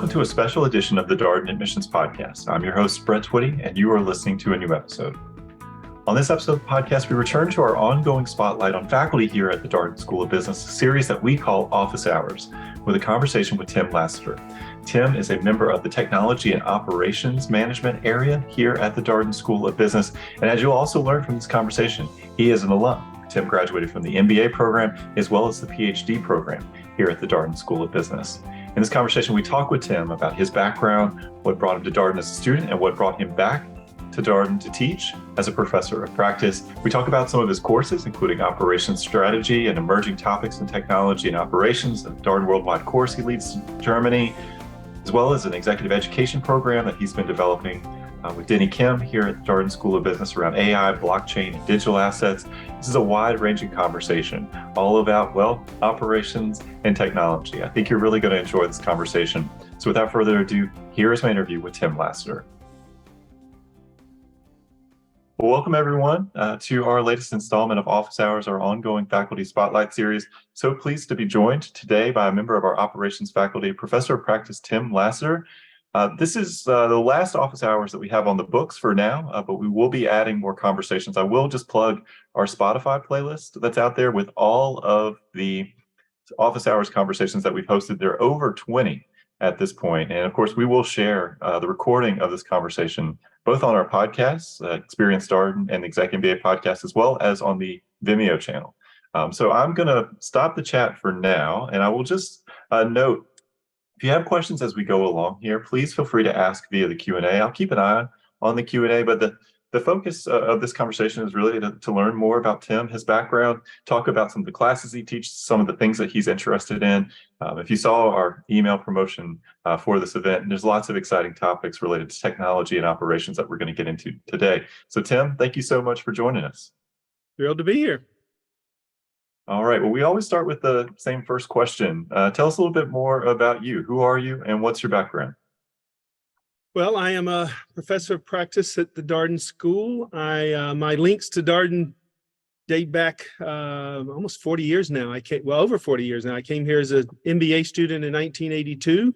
Welcome to a special edition of the Darden Admissions podcast. I'm your host, Brett Twitty, and you are listening to a new episode. On this episode of the podcast, we return to our ongoing spotlight on faculty here at the Darden School of Business, a series that we call Office Hours, with a conversation with Tim Laseter. Tim is a member of the Technology and Operations Management area here at the Darden School of Business. And as you'll also learn from this conversation, he is an alum. Tim graduated from the MBA program as well as the PhD program here at the Darden School of Business. In this conversation, we talk with Tim about his background, what brought him to Darden as a student, and what brought him back to Darden to teach as a professor of practice. We talk about some of his courses, including operations strategy and emerging topics in technology and operations, the Darden Worldwide Course he leads in Germany, as well as an executive education program that he's been developing with Darden He here at the Darden School of Business around AI, blockchain, and digital assets. This is a wide-ranging conversation all about, well, operations and technology. I think you're really going to enjoy this conversation. So without further ado, here is my interview with Tim Laseter. Well, welcome everyone to our latest installment of Office Hours, our ongoing faculty spotlight series. So pleased to be joined today by a member of our operations faculty, Professor of Practice Tim Laseter. This is the last Office Hours that we have on the books for now, but we will be adding more conversations. I will just plug our Spotify playlist that's out there with all of the Office Hours conversations that we've hosted. There are over 20 at this point. And of course, we will share the recording of this conversation both on our podcasts, Experience Darden and the Exec MBA podcast, as well as on the Vimeo channel. So I'm going to stop the chat for now, and I will just note, if you have questions as we go along here, please feel free to ask via the Q&A. I'll keep an eye on the Q&A, but the focus of this conversation is really to learn more about Tim, his background, talk about some of the classes he teaches, some of the things that he's interested in. If you saw our email promotion for this event, there's lots of exciting topics related to technology and operations that we're going to get into today. So Tim, thank you so much for joining us. Thrilled to be here. All right. Well, we always start with the same first question. Tell us a little bit more about you. Who are you and what's your background? Well, I am a professor of practice at the Darden School. My links to Darden date back almost 40 years now. Over 40 years now. I came here as an MBA student in 1982,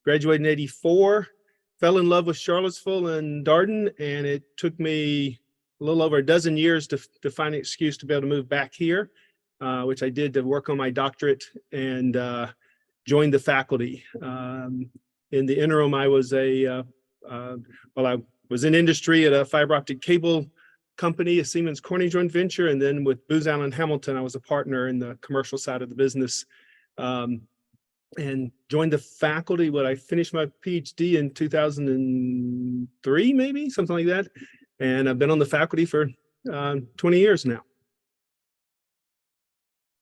graduated in 84, fell in love with Charlottesville and Darden, and it took me a little over a dozen years to find an excuse to be able to move back here, which I did to work on my doctorate and joined the faculty. In the interim, I was I was in industry at a fiber optic cable company, a Siemens Corning joint venture, and then with Booz Allen Hamilton, I was a partner in the commercial side of the business, and joined the faculty when I finished my PhD in 2003, maybe something like that, and I've been on the faculty for 20 years now.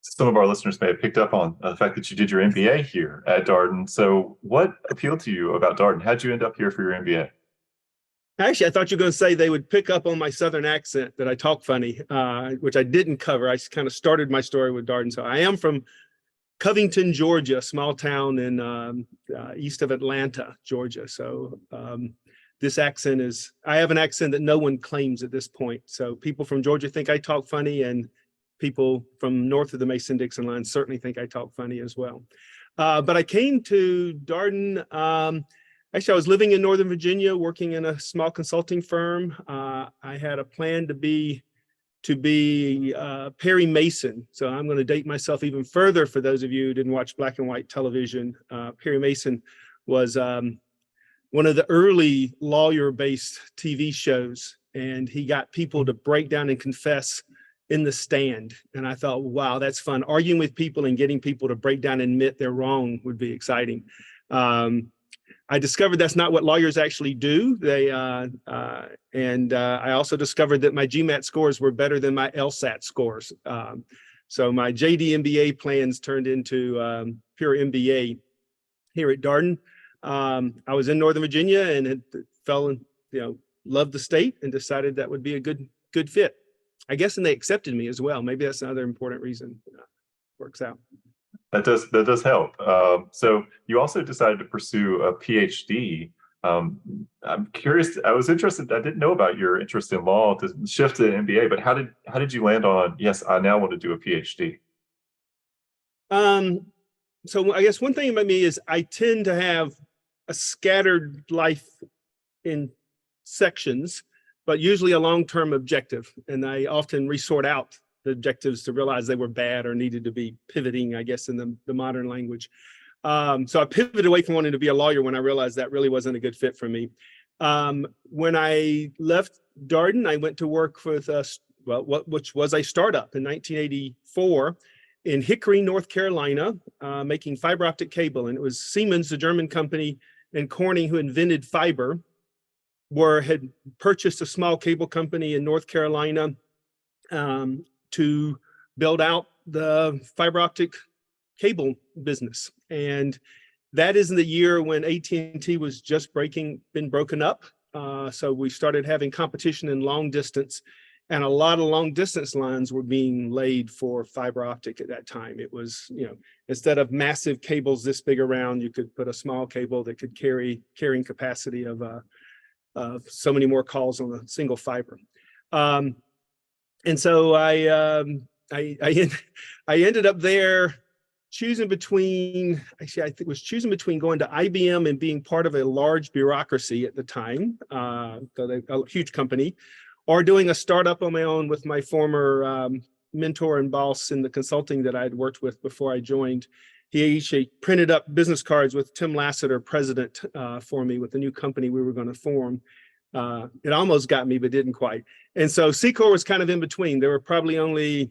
Some of our listeners may have picked up on the fact that you did your MBA here at Darden. So what appealed to you about Darden? How'd you end up here for your MBA? Actually, I thought you were going to say they would pick up on my Southern accent, that I talk funny, which I didn't cover. I kind of started my story with Darden. So I am from Covington, Georgia, a small town in east of Atlanta, Georgia. So this accent I have an accent that no one claims at this point. So people from Georgia think I talk funny, and people from north of the Mason-Dixon line certainly think I talk funny as well. But I came to Darden. Actually, I was living in Northern Virginia, working in a small consulting firm. I had a plan to be Perry Mason. So I'm going to date myself even further for those of you who didn't watch black and white television. Perry Mason was one of the early lawyer-based TV shows, and he got people to break down and confess in the stand. And I thought, wow, that's fun. Arguing with people and getting people to break down and admit they're wrong would be exciting. I discovered that's not what lawyers actually do. I also discovered that my GMAT scores were better than my LSAT scores. So my JD MBA plans turned into pure MBA here at Darden. I was in Northern Virginia and had loved the state and decided that would be a good fit. I guess, and they accepted me as well. Maybe that's another important reason. Works out. That does help. So you also decided to pursue a PhD. I'm curious. I was interested. I didn't know about your interest in law to shift to MBA. But how did you land on? Yes, I now want to do a PhD. So I guess one thing about me is I tend to have a scattered life in sections, but usually a long-term objective. And I often resort out the objectives to realize they were bad or needed to be pivoting, I guess, in the modern language. So I pivoted away from wanting to be a lawyer when I realized that really wasn't a good fit for me. When I left Darden, I went to work with which was a startup in 1984 in Hickory, North Carolina, making fiber optic cable. And it was Siemens, the German company, and Corning, who invented fiber, had purchased a small cable company in North Carolina to build out the fiber optic cable business. And that is in the year when AT&T was just been broken up. So we started having competition in long distance, and a lot of long distance lines were being laid for fiber optic at that time. It was, instead of massive cables this big around, you could put a small cable that could carrying capacity of so many more calls on a single fiber. And so I ended up there choosing between going to IBM and being part of a large bureaucracy at the time, a huge company, or doing a startup on my own with my former mentor and boss in the consulting that I had worked with before I joined. He actually printed up business cards with Tim Laseter, president, for me with the new company we were going to form. It almost got me, but didn't quite. And so Secor was kind of in between. There were probably only,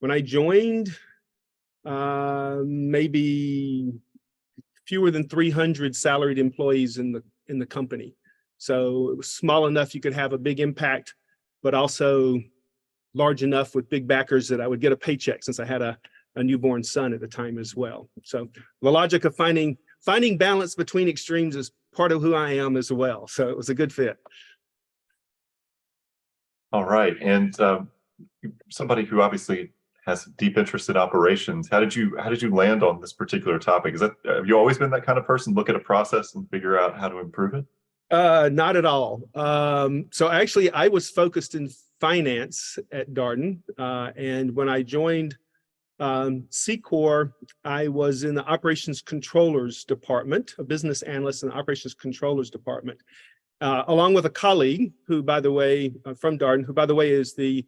when I joined, maybe fewer than 300 salaried employees in the company. So it was small enough you could have a big impact, but also large enough with big backers that I would get a paycheck, since I had a newborn son at the time as well. So the logic of finding balance between extremes is part of who I am as well. So it was a good fit. All right. And somebody who obviously has a deep interest in operations, how did you land on this particular topic? Have you always been that kind of person, look at a process and figure out how to improve it? Not at all. So actually, I was focused in finance at Darden. And when I joined Secor, I was in the operations controllers department, a business analyst in the operations controllers department, along with a colleague who, by the way, from Darden, who, by the way, is the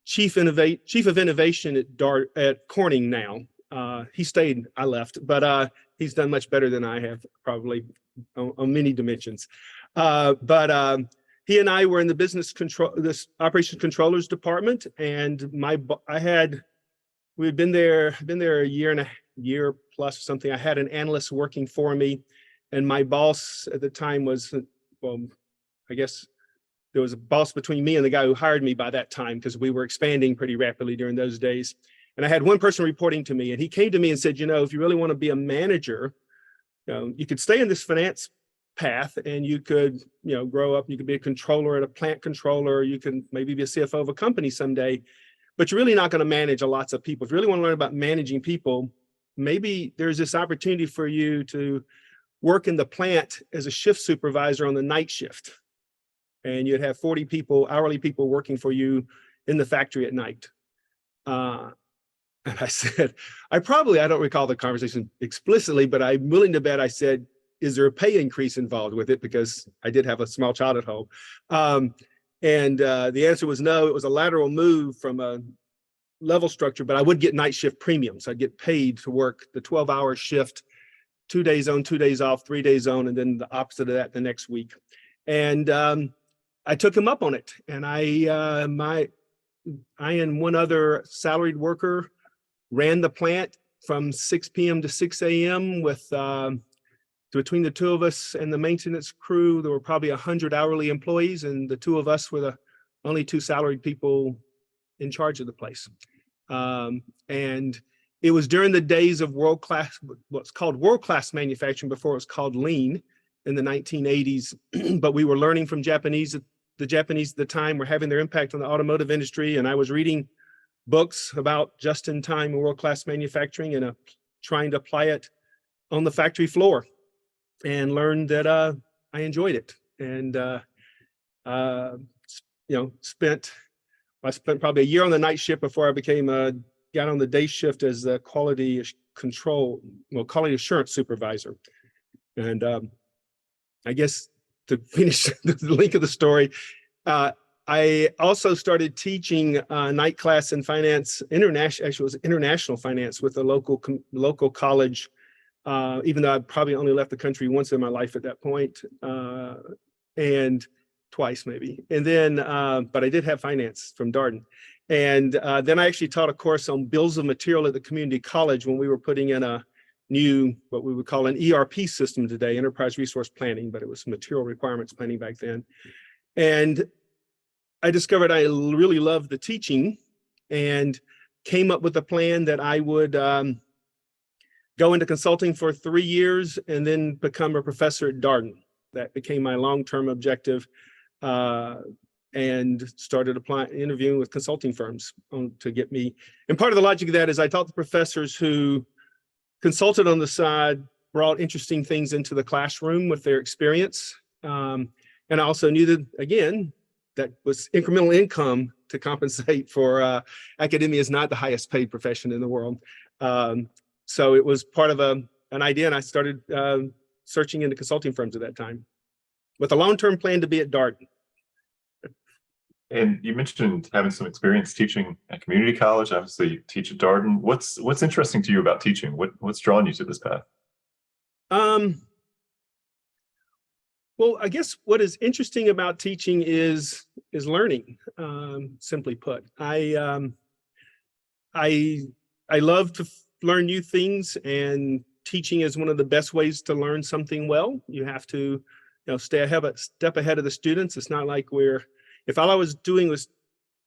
chief of innovation at Corning now. He stayed, I left, but he's done much better than I have, probably on many dimensions. But he and I were in the this operations controllers department, and we had been there a year plus or something. I had an analyst working for me, and my boss at the time was, well, I guess there was a boss between me and the guy who hired me by that time, because we were expanding pretty rapidly during those days. And I had one person reporting to me, and he came to me and said, if you really want to be a manager, you could stay in this finance path, and you could, grow up. You could be a controller at a plant controller. You can maybe be a CFO of a company someday, but you're really not going to manage lots of people. If you really want to learn about managing people, maybe there's this opportunity for you to work in the plant as a shift supervisor on the night shift. And you'd have 40 people, hourly people working for you in the factory at night. And I said, I don't recall the conversation explicitly, but I'm willing to bet I said, is there a pay increase involved with it? Because I did have a small child at home. And the answer was no. It was a lateral move from a level structure, but I would get night shift premiums. I'd get paid to work the 12-hour shift, 2 days on, 2 days off, 3 days on, and then the opposite of that the next week. And I took him up on it. And I and one other salaried worker ran the plant from 6 p.m. to 6 a.m. with between the two of us and the maintenance crew. There were probably 100 hourly employees, and the two of us were the only two salaried people in charge of the place. And it was during the days of world-class, what's called world-class manufacturing before it was called lean in the 1980s. But we were learning from Japanese. The Japanese at the time were having their impact on the automotive industry, and I was reading books about just-in-time world-class manufacturing and trying to apply it on the factory floor, and learned that I enjoyed it. And I spent probably a year on the night shift before I got on the day shift as a quality assurance supervisor. And I guess to finish the link of the story, I also started teaching night class in finance, actually it was international finance with a local college, even though I probably only left the country once in my life at that point, and twice maybe. And then, but I did have finance from Darden. And then I actually taught a course on bills of material at the community college when we were putting in a new, what we would call an ERP system today, enterprise resource planning, but it was material requirements planning back then. And I discovered I really loved the teaching and came up with a plan that I would go into consulting for 3 years and then become a professor at Darden. That became my long-term objective, and started interviewing with consulting firms to get me. And part of the logic of that is I taught the professors who consulted on the side, brought interesting things into the classroom with their experience. And I also knew that, again, that was incremental income to compensate for academia is not the highest paid profession in the world. So it was part of an idea, and I started searching into consulting firms at that time with a long-term plan to be at Darden. And you mentioned having some experience teaching at community college. Obviously, you teach at Darden. What's interesting to you about teaching? What's drawn you to this path? Well, I guess what is interesting about teaching is learning. Simply put, I love to learn new things, and teaching is one of the best ways to learn something well. You have to, stay a step ahead of the students. It's not like if all I was doing was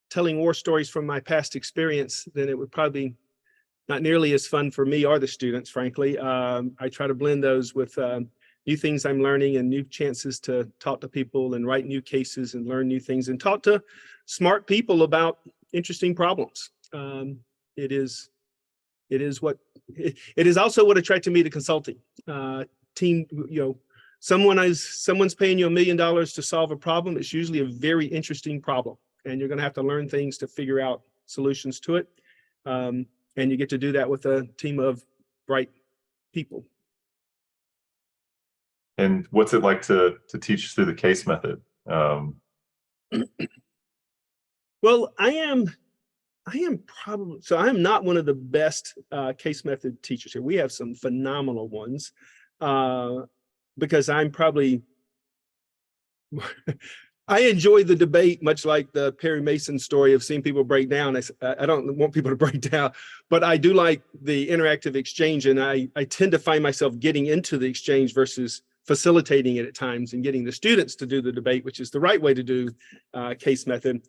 telling war stories from my past experience, then it would probably not nearly as fun for me or the students, frankly. I try to blend those with new things I'm learning and new chances to talk to people and write new cases and learn new things and talk to smart people about interesting problems. It is also what attracted me to consulting. Someone's paying you $1 million to solve a problem. It's usually a very interesting problem, and you're going to have to learn things to figure out solutions to it. And you get to do that with a team of bright people. And what's it like to teach through the case method? Well, I am not one of the best case method teachers here. We have some phenomenal ones, because I'm probably, I enjoy the debate, much like the Perry Mason story of seeing people break down. I don't want people to break down, but I do like the interactive exchange, and I tend to find myself getting into the exchange versus facilitating it at times and getting the students to do the debate, which is the right way to do case method.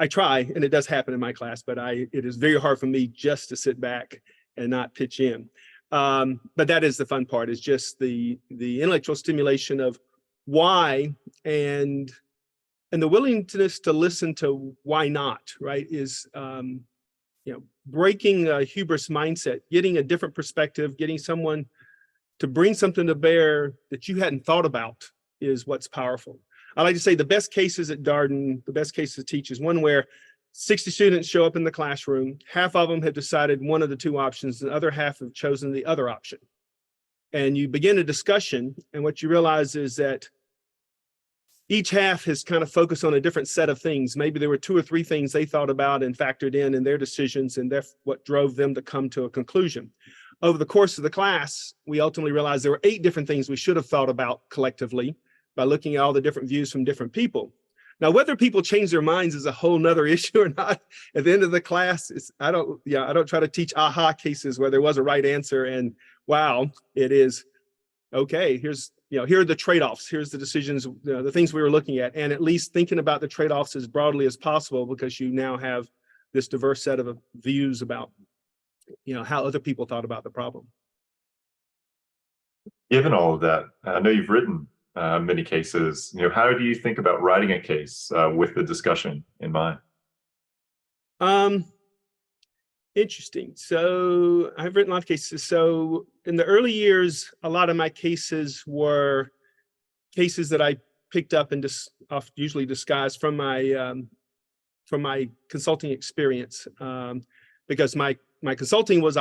I try, and it does happen in my class, but it is very hard for me just to sit back and not pitch in. But that is the fun part, is just the intellectual stimulation of why, and the willingness to listen to why not, right? Is breaking a hubris mindset, getting a different perspective, getting someone to bring something to bear that you hadn't thought about is what's powerful. I like to say the best cases at Darden, the best cases to teach is one where 60 students show up in the classroom. Half of them have decided one of the two options, the other half have chosen the other option. And you begin a discussion, and what you realize is that each half has kind of focused on a different set of things. Maybe there were 2 or 3 things they thought about and factored in their decisions, and that's what drove them to come to a conclusion. Over the course of the class, we ultimately realized there were 8 different things we should have thought about collectively by looking at all the different views from different people. Now, whether people change their minds is a whole nother issue or not. At the end of the class, I don't try to teach aha cases where there was a right answer and wow, it is okay. Here are the trade-offs. Here's the decisions, the things we were looking at, and at least thinking about the trade-offs as broadly as possible, because you now have this diverse set of views about how other people thought about the problem. Given all of that, I know you've written many cases. How do you think about writing a case with the discussion in mind? Interesting. So I've written a lot of cases. So in the early years, a lot of my cases were cases that I picked up and usually disguised from my consulting experience, because my consulting was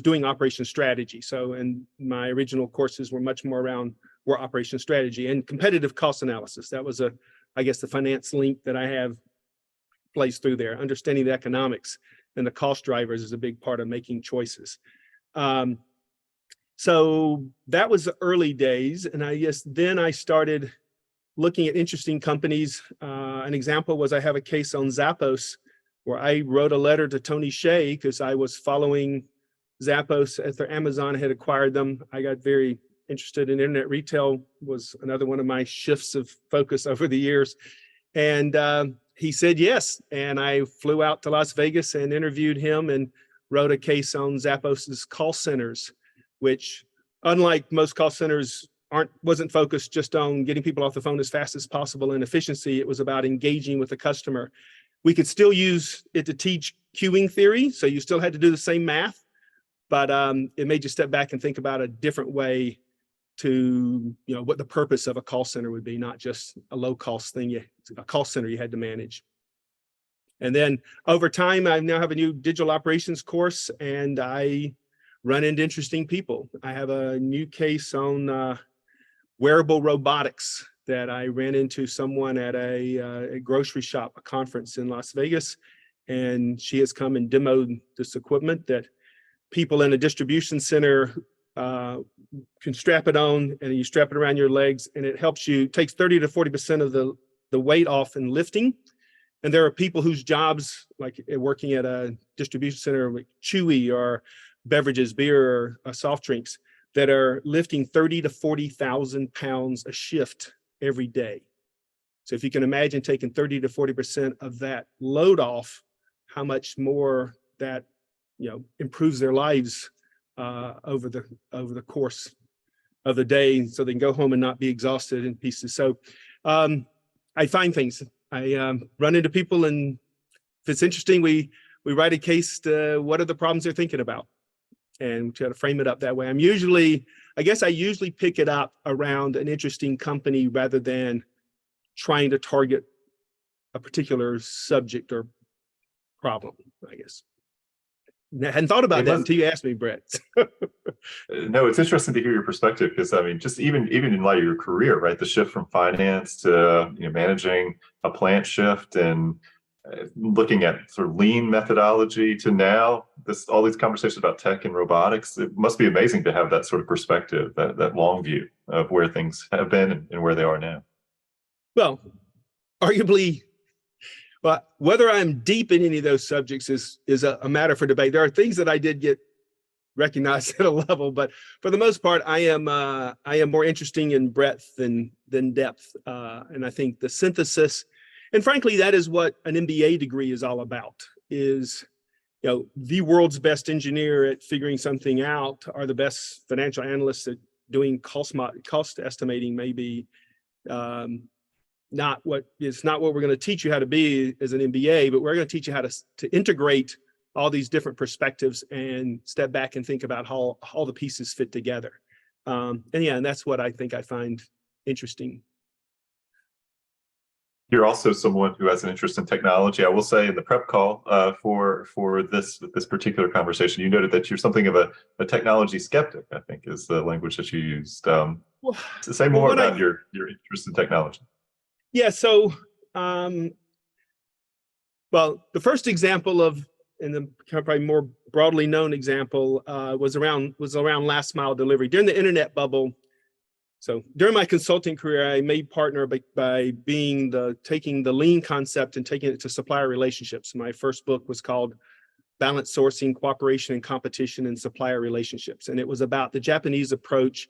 doing operation strategy. So, and my original courses were much more around or operation strategy, and competitive cost analysis. That was I guess the finance link that I have plays through there. Understanding the economics and the cost drivers is a big part of making choices. So that was the early days. And I guess then I started looking at interesting companies. An example was I have a case on Zappos where I wrote a letter to Tony Hsieh because I was following Zappos after Amazon had acquired them. I got very interested in internet retail, was another one of my shifts of focus over the years. And he said yes. And I flew out to Las Vegas and interviewed him and wrote a case on Zappos's call centers, which, unlike most call centers, wasn't focused just on getting people off the phone as fast as possible and efficiency. It was about engaging with the customer. We could still use it to teach queuing theory, so you still had to do the same math, but it made you step back and think about a different way to, what the purpose of a call center would be, not just a low-cost thing, a call center you had to manage. And then over time, I now have a new digital operations course, and I run into interesting people. I have a new case on wearable robotics that I ran into someone at a grocery shop, a conference in Las Vegas, and she has come and demoed this equipment that people in a distribution center can strap it on, and you strap it around your legs, and it helps you, takes 30 to 40% of the weight off in lifting. And there are people whose jobs, like working at a distribution center, like Chewy or beverages, beer or soft drinks, that are lifting 30 to 40,000 pounds a shift every day. So if you can imagine taking 30 to 40% of that load off, how much more that improves their lives over the course of the day, so they can go home and not be exhausted in pieces. So I find things. I run into people, and if it's interesting, we write a case to what are the problems they're thinking about, and try to frame it up that way. I usually pick it up around an interesting company rather than trying to target a particular subject or problem, I guess. I hadn't thought about that until you asked me, Brett. No, it's interesting to hear your perspective, because I mean, just even in light of your career, right? The shift from finance to managing a plant shift and looking at sort of lean methodology to now all these conversations about tech and robotics. It must be amazing to have that sort of perspective, that long view of where things have been and where they are now. Well, arguably, but whether I'm deep in any of those subjects is a matter for debate. There are things that I did get recognized at a level, but for the most part, I am more interesting in breadth than depth. And I think the synthesis, and frankly, that is what an MBA degree is all about, is the world's best engineer at figuring something out are the best financial analysts at doing cost estimating, maybe. Not what we're going to teach you how to be as an MBA, but we're going to teach you how to integrate all these different perspectives and step back and think about how all the pieces fit together. And that's what I think I find interesting. You're also someone who has an interest in technology. I will say in the prep call for this particular conversation, you noted that you're something of a technology skeptic, I think is the language that you used. Say more about your interest in technology. Yeah, so, the first example and the probably more broadly known example was around last mile delivery. During the internet bubble, so during my consulting career, I made partner by taking the lean concept and taking it to supplier relationships. My first book was called Balanced Sourcing, Cooperation and Competition in Supplier Relationships. And it was about the Japanese approach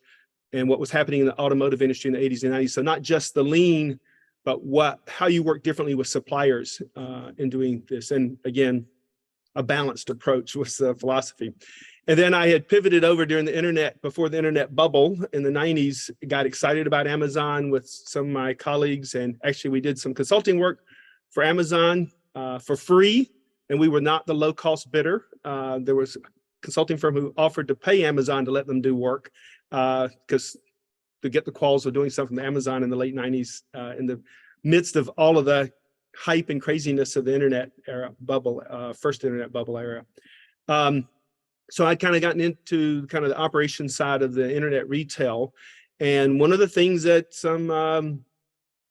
and what was happening in the automotive industry in the 80s and 90s. So not just the lean, but how you work differently with suppliers in doing this. And again, a balanced approach was the philosophy. And then I had pivoted over before the internet bubble in the 90s, got excited about Amazon with some of my colleagues. And actually we did some consulting work for Amazon for free. And we were not the low cost bidder. There was a consulting firm who offered to pay Amazon to let them do work because to get the quals of doing stuff from Amazon in the late 90s, in the midst of all of the hype and craziness of the internet era bubble, first internet bubble era. So I'd kind of gotten into kind of the operations side of the internet retail. And one of the things that some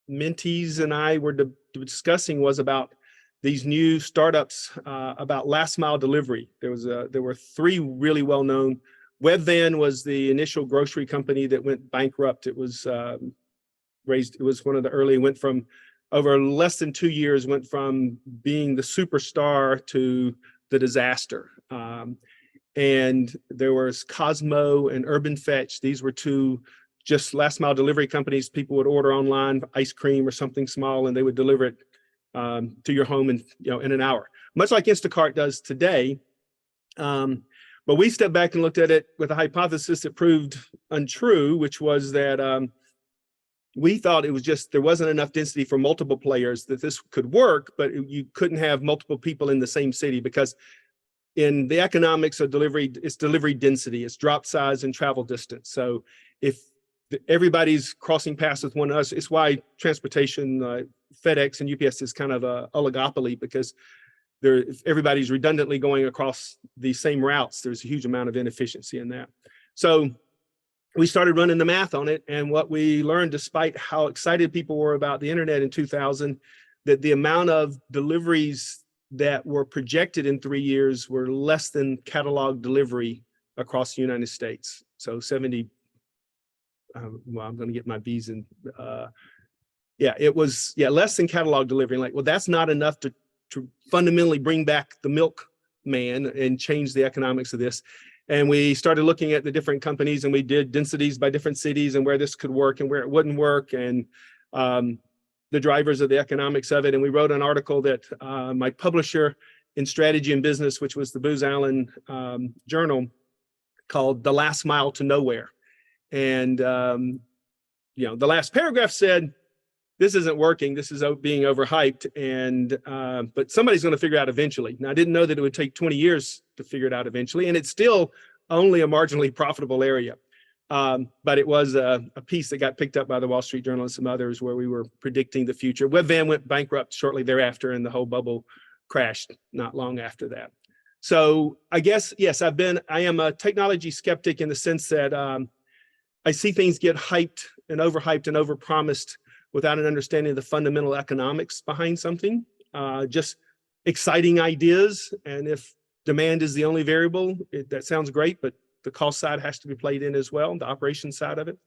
mentees and I were discussing was about these new startups about last mile delivery. There were three really well known. Webvan was the initial grocery company that went bankrupt. It was it was one of the early, went from over less than 2 years, went from being the superstar to the disaster. And there was Cosmo and Urban Fetch. These were two just last mile delivery companies. People would order online ice cream or something small, and they would deliver it to your home in an hour, much like Instacart does today. But we stepped back and looked at it with a hypothesis that proved untrue, which was that we thought it was just there wasn't enough density for multiple players that this could work, but you couldn't have multiple people in the same city, because in the economics of delivery, it's delivery density, it's drop size and travel distance. So if everybody's crossing paths with one another, it's why transportation, FedEx and UPS is kind of a oligopoly, because if everybody's redundantly going across the same routes, there's a huge amount of inefficiency in that. So we started running the math on it, and what we learned, despite how excited people were about the internet in 2000, that the amount of deliveries that were projected in 3 years were less than catalog delivery across the United States. So 70, well, I'm going to get my B's in. It was less than catalog delivery. Like, well, that's not enough to fundamentally bring back the milkman and change the economics of this. And we started looking at the different companies, and we did densities by different cities and where this could work and where it wouldn't work, and the drivers of the economics of it. And we wrote an article that my publisher in Strategy and Business, which was the Booz Allen Journal, called The Last Mile to Nowhere. And the last paragraph said, this isn't working, this is being overhyped, and but somebody's going to figure it out eventually. Now, I didn't know that it would take 20 years to figure it out eventually, and it's still only a marginally profitable area. But it was a piece that got picked up by the Wall Street Journal and some others, where we were predicting the future. Webvan went bankrupt shortly thereafter, and the whole bubble crashed not long after that. So I guess, yes, I am a technology skeptic in the sense that I see things get hyped and overpromised without an understanding of the fundamental economics behind something. Just exciting ideas, and if demand is the only variable, that sounds great, but the cost side has to be played in as well, the operation side of it.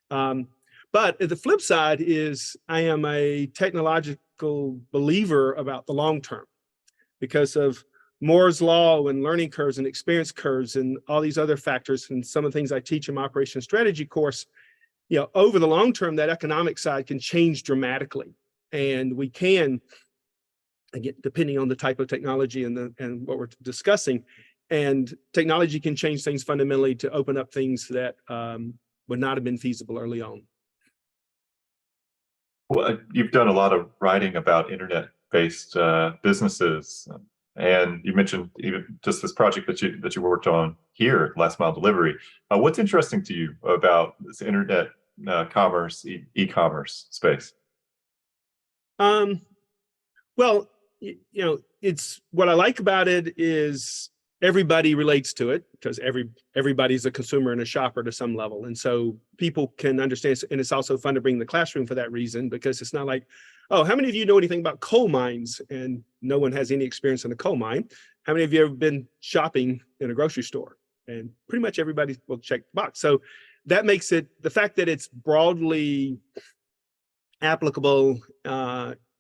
But the flip side is I am a technological believer about the long term, because of Moore's law and learning curves and experience curves and all these other factors, and some of the things I teach in my operation strategy course. Over the long term, that economic side can change dramatically, and we can, again, depending on the type of technology and what we're discussing, and technology can change things fundamentally to open up things that would not have been feasible early on. Well, you've done a lot of writing about internet-based businesses, and you mentioned even just this project that you worked on here, last mile delivery. What's interesting to you about this internet commerce, e-commerce space? Well, it's what I like about it is everybody relates to it, because everybody's a consumer and a shopper to some level, and so people can understand. And it's also fun to bring the classroom for that reason, because it's not like, oh, how many of you know anything about coal mines? And no one has any experience in a coal mine. How many of you have ever been shopping in a grocery store? And pretty much everybody will check the box. So that makes it, the fact that it's broadly applicable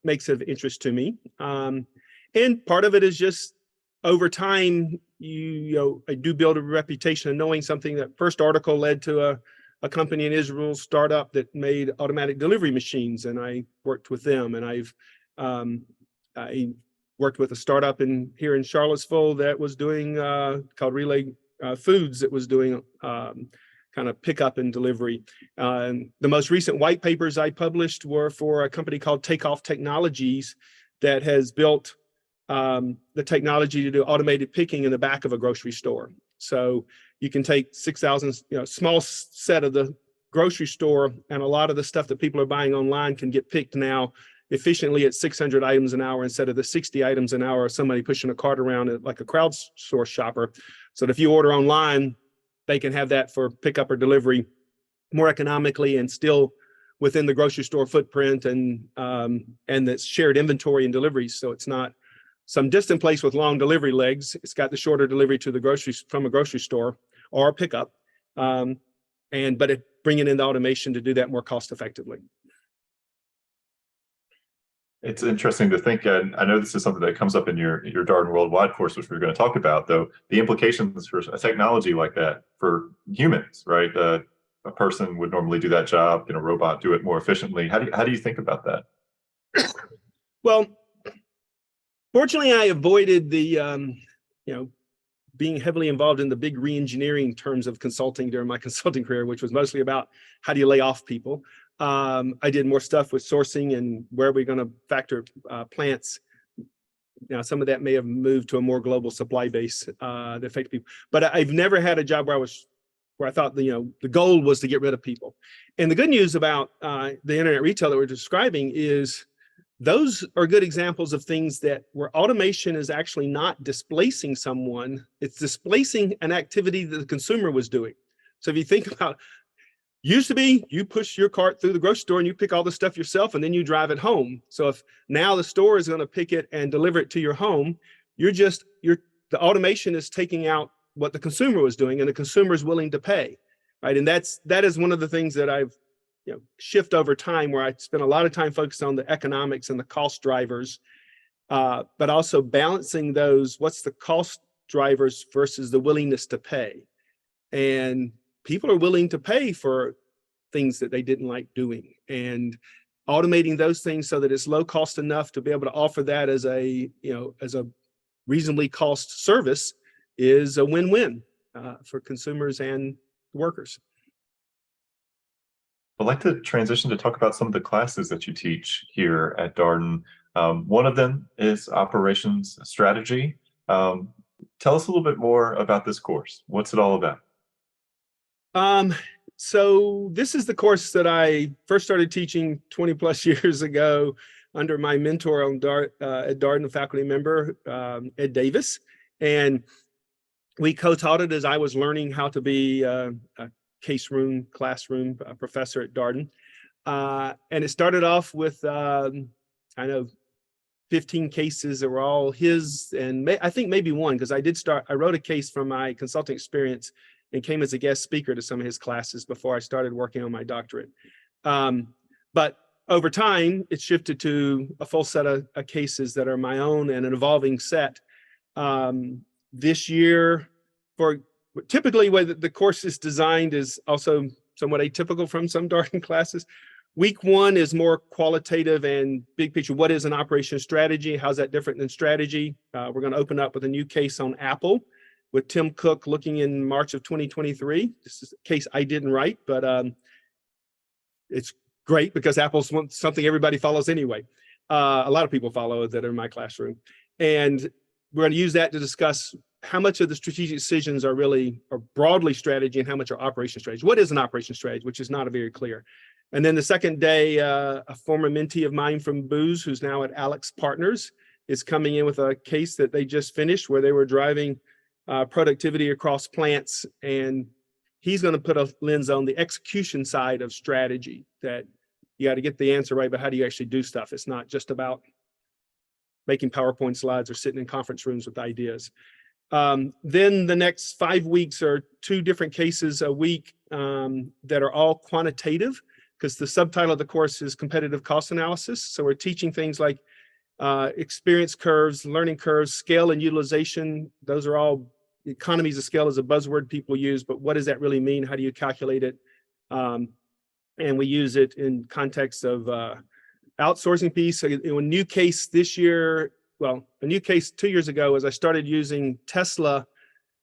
makes it of interest to me. And part of it is just over time, I do build a reputation of knowing something. That first article led to a company in Israel startup that made automatic delivery machines, and I worked with them. And I worked with a startup here in Charlottesville that was doing called Relay Foods, that was doing kind of pickup and delivery. The most recent white papers I published were for a company called Takeoff Technologies that has built the technology to do automated picking in the back of a grocery store. So you can take 6,000, small set of the grocery store, and a lot of the stuff that people are buying online can get picked now efficiently at 600 items an hour instead of the 60 items an hour of somebody pushing a cart around like a crowdsourced shopper. So that if you order online, they can have that for pickup or delivery more economically and still within the grocery store footprint and that's shared inventory and deliveries. So it's not some distant place with long delivery legs. It's got the shorter delivery to the from a grocery store or a pickup. But bringing in the automation to do that more cost effectively. It's interesting to think, and I know this is something that comes up in your Darden Worldwide course, which we're going to talk about, though, the implications for a technology like that for humans, right? A person would normally do that job, can a robot do it more efficiently? How do you think about that? Well, fortunately, I avoided the, being heavily involved in the big re-engineering terms of consulting during my consulting career, which was mostly about how do you lay off people. I did more stuff with sourcing and where we're going to factor plants. Now, some of that may have moved to a more global supply base that affect people. But I've never had a job where I thought the goal was to get rid of people. And the good news about the internet retail that we're describing is those are good examples of things where automation is actually not displacing someone, it's displacing an activity that the consumer was doing. So if you think about, used to be you push your cart through the grocery store and you pick all the stuff yourself and then you drive it home. So if now the store is going to pick it and deliver it to your home, the automation is taking out what the consumer was doing and the consumer is willing to pay, right? And that is one of the things that I've shift over time, where I spent a lot of time focused on the economics and the cost drivers, but also balancing those, what's the cost drivers versus the willingness to pay. And people are willing to pay for things that they didn't like doing, and automating those things so that it's low cost enough to be able to offer that as a reasonably cost service is a win-win for consumers and workers. I'd like to transition to talk about some of the classes that you teach here at Darden. One of them is operations strategy. Tell us a little bit more about this course. What's it all about? So this is the course that I first started teaching 20 plus years ago under my mentor at Darden, a faculty member, Ed Davis. And we co-taught it as I was learning how to be a classroom professor at Darden. And it started off with, 15 cases that were all his, and I think maybe one, because I wrote a case from my consulting experience and came as a guest speaker to some of his classes before I started working on my doctorate. But over time, it shifted to a full set of cases that are my own and an evolving set. This year, typically, the way that the course is designed is also somewhat atypical from some Darden classes. Week one is more qualitative and big picture. What is an operation strategy? How's that different than strategy? We're going to open up with a new case on Apple with Tim Cook looking in March of 2023. This is a case I didn't write, but it's great because Apple's something everybody follows anyway. A lot of people follow that are in my classroom. And we're going to use that to discuss how much of the strategic decisions are broadly strategy and how much are operation strategy. What is an operation strategy, which is not very clear. And then the second day, a former mentee of mine from Booz, who's now at Alex Partners, is coming in with a case that they just finished where they were driving productivity across plants. And he's going to put a lens on the execution side of strategy, that you got to get the answer right, but how do you actually do stuff? It's not just about making PowerPoint slides or sitting in conference rooms with ideas. Then the next 5 weeks are 2 different cases a week that are all quantitative, because the subtitle of the course is competitive cost analysis. So we're teaching things like experience curves, learning curves, scale and utilization. Those are all, economies of scale is a buzzword people use, but what does that really mean? How do you calculate it? And we use it in context of outsourcing piece. So, a new case this year, a new case 2 years ago, as I started using Tesla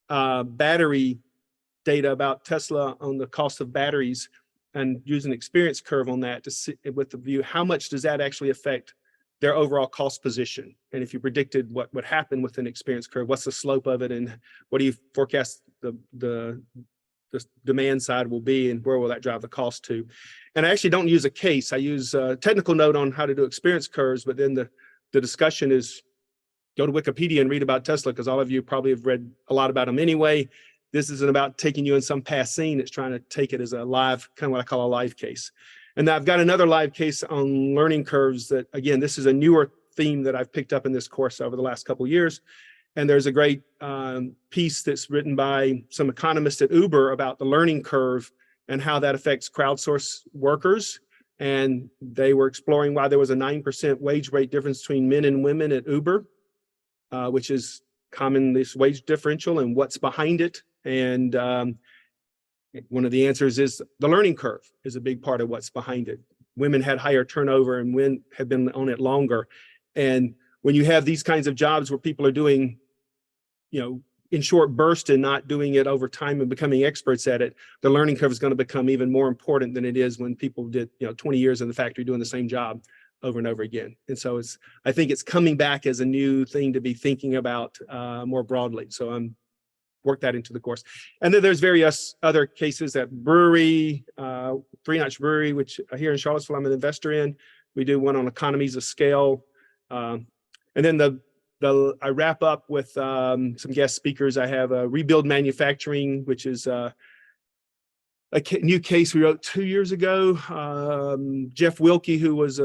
battery data about Tesla on the cost of batteries and use an experience curve on that to see with the view, how much does that actually affect their overall cost position? And if you predicted what would happen with an experience curve, what's the slope of it, and what do you forecast the demand side will be, and where will that drive the cost to? And I actually don't use a case. I use a technical note on how to do experience curves, but then the discussion is go to Wikipedia and read about Tesla, because all of you probably have read a lot about them anyway. this isn't about taking you in some past scene. It's trying to take it as a live, kind of what I call a live case. And I've got another live case on learning curves that, again, this is a newer theme that I've picked up in this course over the last couple of years. And there's a great piece that's written by some economists at Uber about the learning curve and how that affects crowdsourced workers. And they were exploring why there was a 9% wage rate difference between men and women at Uber, which is common, this wage differential, and what's behind it. And one of the answers is the learning curve is a big part of what's behind it. Women had higher turnover and men have been on it longer. And when you have these kinds of jobs where people are doing, in short bursts and not doing it over time and becoming experts at it, the learning curve is going to become even more important than it is when people did, 20 years in the factory doing the same job over and over again. And so I think it's coming back as a new thing to be thinking about more broadly. So I'm work that into the course. And then there's various other cases at brewery, Three Notch Brewery, which here in Charlottesville, I'm an investor in. We do one on economies of scale. And then I wrap up with some guest speakers. I have Rebuild Manufacturing, which is a new case we wrote 2 years ago. Jeff Wilkie, who was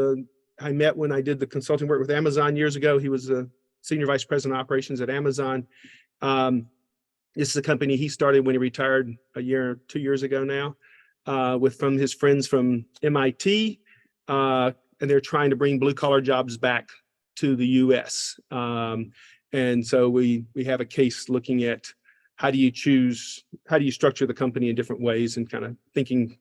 I met when I did the consulting work with Amazon years ago. He was a senior vice president of operations at Amazon. This is a company he started when he retired 2 years ago now, from his friends from MIT, and they're trying to bring blue collar jobs back to the U.S. And so we have a case looking at how do you structure the company in different ways and kind of thinking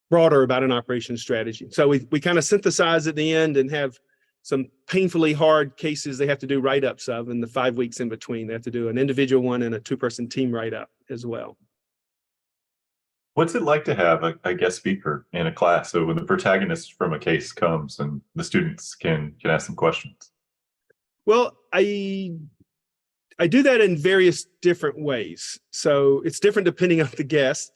broader about an operations strategy. So we kind of synthesize at the end and have some painfully hard cases they have to do write-ups of in the 5 weeks in between. They have to do an individual one and a 2-person team write-up as well. What's it like to have a guest speaker in a class? So when the protagonist from a case comes and the students can ask some questions. Well, I do that in various different ways. So it's different depending on the guest.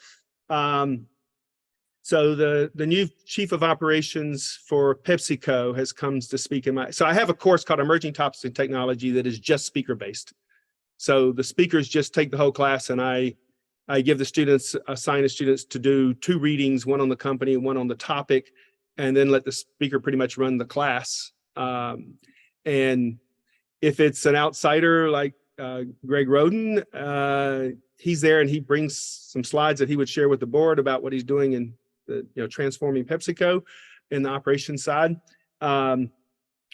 So the new chief of operations for PepsiCo has come to speak so I have a course called Emerging Topics in Technology that is just speaker based. So the speakers just take the whole class, and I give assign the students to do 2 readings, one on the company and one on the topic, and then let the speaker pretty much run the class. And if it's an outsider like Greg Roden, he's there and he brings some slides that he would share with the board about what he's doing in transforming PepsiCo in the operations side. On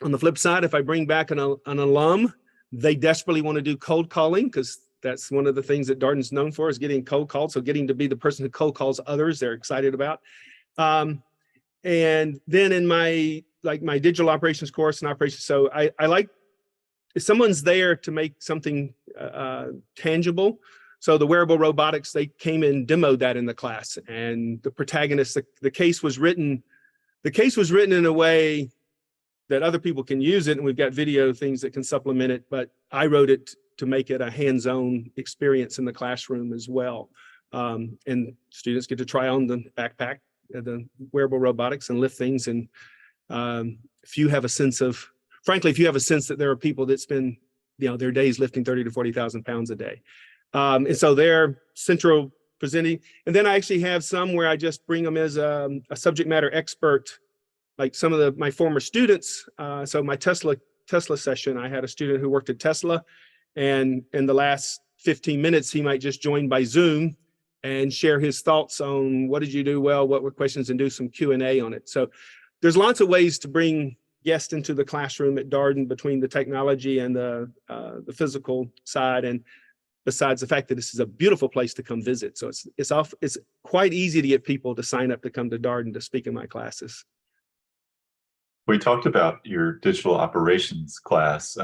the flip side, if I bring back an alum, they desperately want to do cold calling, because that's one of the things that Darden's known for, is getting cold called. So getting to be the person who cold calls others, they're excited about. And then in my digital operations course and operations, so I like if someone's there to make something tangible. So the wearable robotics, they came and demoed that in the class, and the protagonist, the case was written in a way that other people can use it, and we've got video things that can supplement it, but I wrote it to make it a hands-on experience in the classroom as well. And students get to try on the backpack, the wearable robotics, and lift things. And if you have a sense that there are people that spend their days lifting 30 to 40,000 pounds a day. And so they're central presenting. And then I actually have some where I just bring them as a subject matter expert, like some of my former students. So my Tesla session, I had a student who worked at Tesla, and in the last 15 minutes, he might just join by Zoom and share his thoughts on what did you do well, what were questions, and do some Q&A on it. So there's lots of ways to bring guests into the classroom at Darden between the technology and the physical side, and besides the fact that this is a beautiful place to come visit. So it's quite easy to get people to sign up to come to Darden to speak in my classes. We talked about your digital operations class.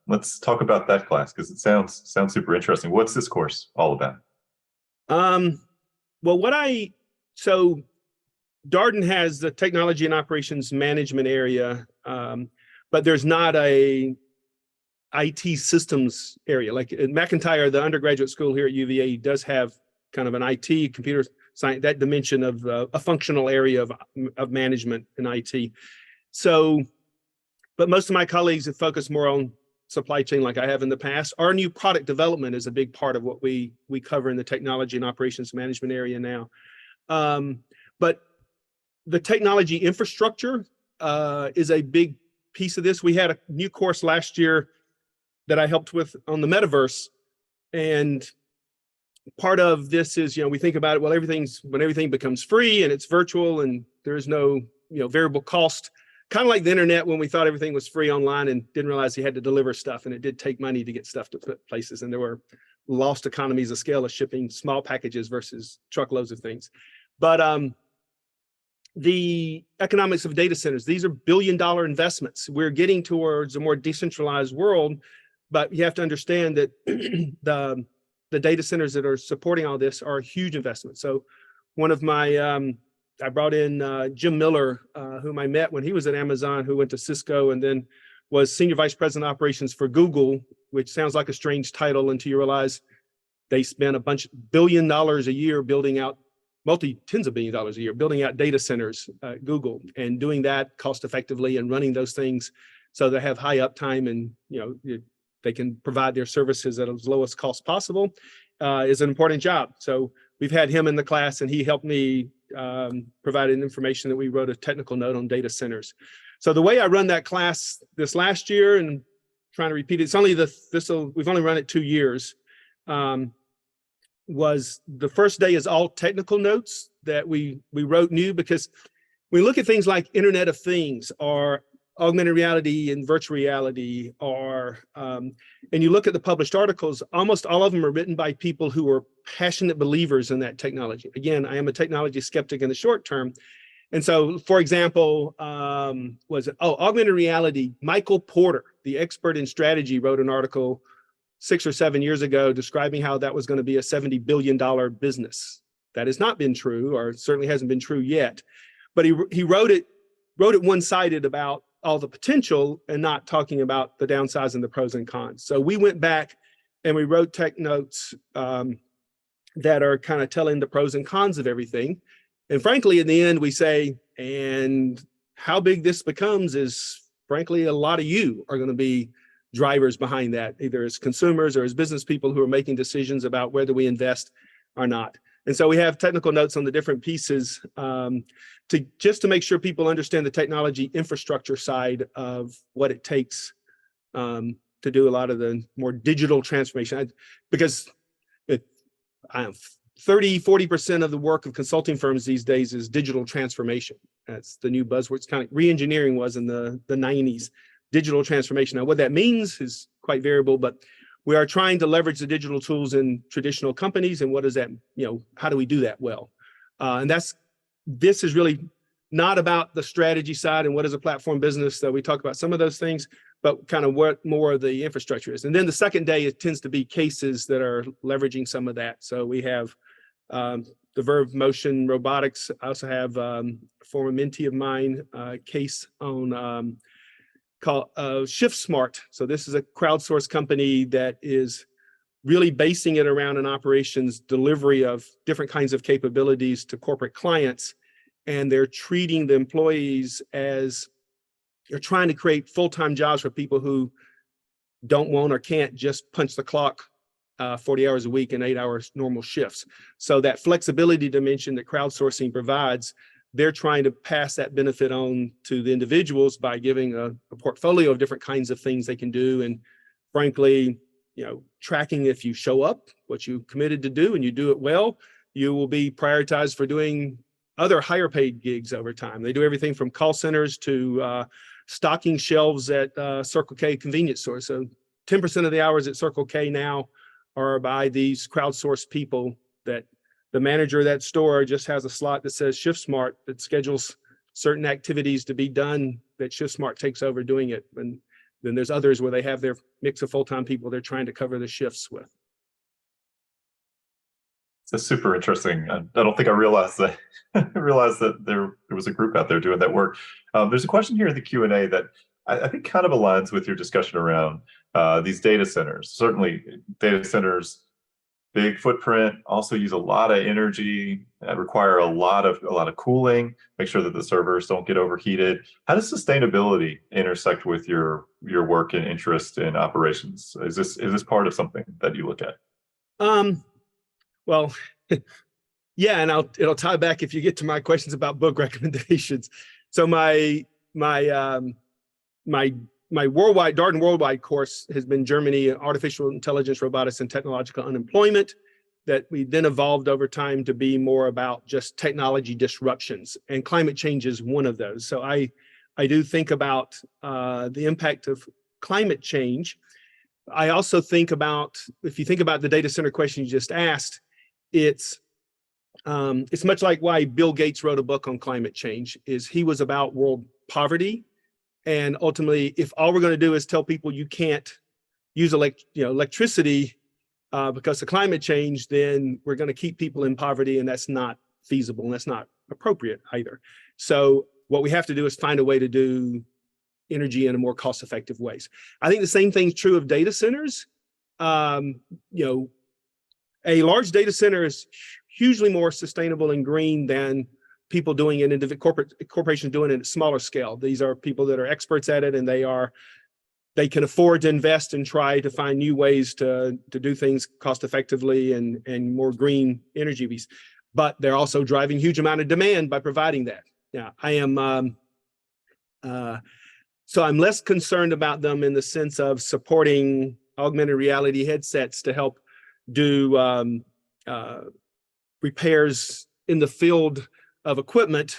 Let's talk about that class, because it sounds super interesting. What's this course all about? So Darden has the technology and operations management area, but there's not a IT systems area. Like at McIntyre, the undergraduate school here at UVA does have kind of an IT, computer science, that dimension of a functional area of management in IT. So, but most of my colleagues have focused more on supply chain like I have in the past. Our new product development is a big part of what we cover in the technology and operations management area now. But the technology infrastructure is a big piece of this. We had a new course last year that I helped with on the metaverse. And part of this is, we think about it, well, when everything becomes free and it's virtual and there's no, variable cost, kind of like the internet when we thought everything was free online and didn't realize you had to deliver stuff, and it did take money to get stuff to places, and there were lost economies of scale of shipping small packages versus truckloads of things. But the economics of data centers, these are billion-dollar investments. We're getting towards a more decentralized world, but you have to understand that the data centers that are supporting all this are a huge investment. So one of my, I brought in Jim Miller, whom I met when he was at Amazon, who went to Cisco and then was Senior Vice President Operations for Google, which sounds like a strange title until you realize they spent $1 billion a year building out, tens of billions of dollars a year, building out data centers at Google, and doing that cost effectively and running those things so they have high uptime and, they can provide their services at as lowest cost possible is an important job. So we've had him in the class, and he helped me provide information that we wrote a technical note on data centers. So the way I run that class this last year, and trying to repeat it, it's only we've only run it 2 years, was the first day is all technical notes that we wrote new, because we look at things like Internet of Things or augmented reality and virtual reality, or and you look at the published articles, almost all of them are written by people who are passionate believers in that technology. Again, I am a technology skeptic in the short term. And so, for example, augmented reality, Michael Porter, the expert in strategy, wrote an article 6 or 7 years ago describing how that was going to be a $70 billion business. That has not been true, or certainly hasn't been true yet. But he wrote it one-sided about all the potential and not talking about the downsides and the pros and cons. So we went back and we wrote tech notes that are kind of telling the pros and cons of everything. And frankly, in the end, we say, and how big this becomes is, frankly, a lot of you are going to be drivers behind that, either as consumers or as business people who are making decisions about whether we invest or not. And so we have technical notes on the different pieces to make sure people understand the technology infrastructure side of what it takes to do a lot of the more digital transformation. Because 30-40% of the work of consulting firms these days is digital transformation. That's the new buzzword. It's kind of re-engineering was in the 90s, digital transformation. Now, what that means is quite variable, but we are trying to leverage the digital tools in traditional companies. And what does that, how do we do that well? And this is really not about the strategy side and what is a platform business. So we talk about some of those things, but kind of what more of the infrastructure is. And then the second day, it tends to be cases that are leveraging some of that. So we have the Verve Motion Robotics. I also have a former mentee of mine, case on called ShiftSmart. So this is a crowdsourced company that is really basing it around an operations delivery of different kinds of capabilities to corporate clients. And they're treating the employees as they're trying to create full-time jobs for people who don't want or can't just punch the clock 40 hours a week and 8 hours normal shifts. So that flexibility dimension that crowdsourcing provides, they're trying to pass that benefit on to the individuals by giving a portfolio of different kinds of things they can do. And frankly, tracking if you show up, what you committed to do, and you do it well, you will be prioritized for doing other higher paid gigs over time. They do everything from call centers to stocking shelves at Circle K convenience stores. So 10% of the hours at Circle K now are by these crowdsourced people that the manager of that store just has a slot that says ShiftSmart that schedules certain activities to be done, that ShiftSmart takes over doing it. And then there's others where they have their mix of full-time people they're trying to cover the shifts with. It's super interesting. I don't think I realized that there was a group out there doing that work. There's a question here in the Q&A that I think kind of aligns with your discussion around these data centers. Certainly, data centers big footprint, also use a lot of energy, require a lot of cooling, make sure that the servers don't get overheated. How does sustainability intersect with your work and interest in operations? Is this part of something that you look at? Well, yeah, and it'll tie back if you get to my questions about book recommendations. So my worldwide Darden Worldwide course has been Germany, artificial intelligence, robotics, and technological unemployment, that we then evolved over time to be more about just technology disruptions, and climate change is one of those. So I do think about the impact of climate change. I also think about, if you think about the data center question you just asked, it's much like why Bill Gates wrote a book on climate change. Is he was about world poverty. And ultimately, if all we're going to do is tell people you can't use electricity because of climate change, then we're going to keep people in poverty, and that's not feasible, and that's not appropriate either. So what we have to do is find a way to do energy in a more cost-effective ways. I think the same thing's true of data centers. A large data center is hugely more sustainable and green than people doing it, individual corporations doing it at smaller scale. These are people that are experts at it, and they can afford to invest and try to find new ways to do things cost effectively and more green energy use. But they're also driving huge amount of demand by providing that. Yeah, I am. So I'm less concerned about them in the sense of supporting augmented reality headsets to help do repairs in the field of equipment,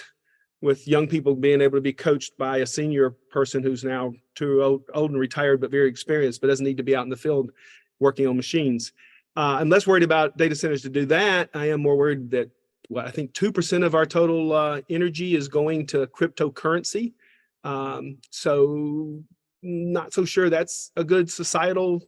with young people being able to be coached by a senior person who's now too old and retired, but very experienced, but doesn't need to be out in the field working on machines. I'm less worried about data centers to do that. I am more worried that, well, I think 2% of our total energy is going to cryptocurrency. So not so sure that's a good societal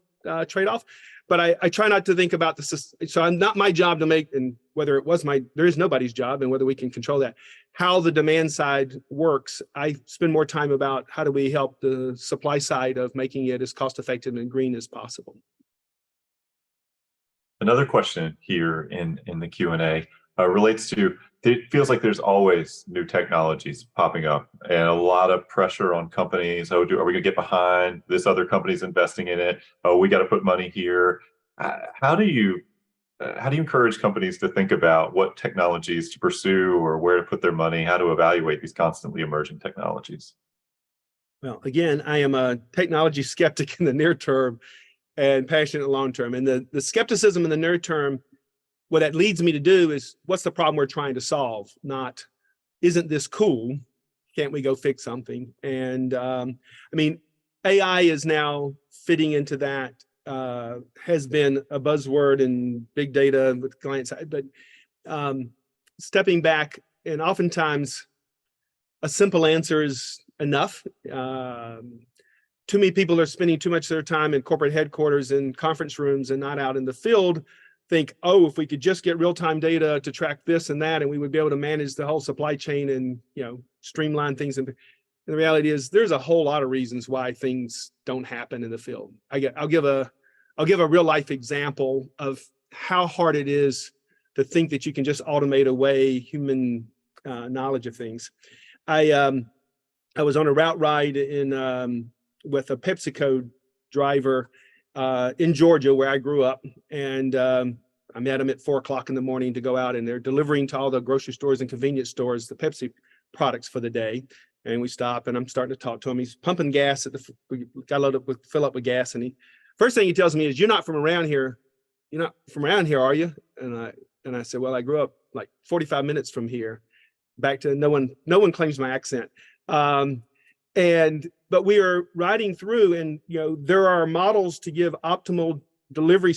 trade-off. But I try not to think about this. So I'm not my job to make, and whether it was there is nobody's job, and whether we can control that, how the demand side works. I spend more time about how do we help the supply side of making it as cost effective and green as possible. Another question here in the Q&A relates to, it feels like there's always new technologies popping up and a lot of pressure on companies. Oh, are we going to get behind? This other company's investing in it. Oh, we got to put money here. How do you encourage companies to think about what technologies to pursue or where to put their money, how to evaluate these constantly emerging technologies? Well, again, I am a technology skeptic in the near term and passionate long term. And the skepticism in the near term, what that leads me to do is, what's the problem we're trying to solve? Not, isn't this cool? Can't we go fix something? And I mean, AI is now fitting into that, has been a buzzword in big data with clients, but stepping back, and oftentimes a simple answer is enough. Too many people are spending too much of their time in corporate headquarters and conference rooms and not out in the field. Think, oh, if we could just get real-time data to track this and that, and we would be able to manage the whole supply chain and streamline things. And the reality is, there's a whole lot of reasons why things don't happen in the field. I'll give a real life example of how hard it is to think that you can just automate away human knowledge of things. I was on a route ride with a PepsiCo driver in Georgia, where I grew up, and I met him at 4 o'clock in the morning to go out, and they're delivering to all the grocery stores and convenience stores the Pepsi products for the day. And we stop, and I'm starting to talk to him. He's pumping gas we got loaded up fill up with gas, and first thing he tells me is, "You're not from around here. You're not from around here, are you?" And I said, "Well, I grew up like 45 minutes from here." Back to no one claims my accent. But we are riding through, and there are models to give optimal delivery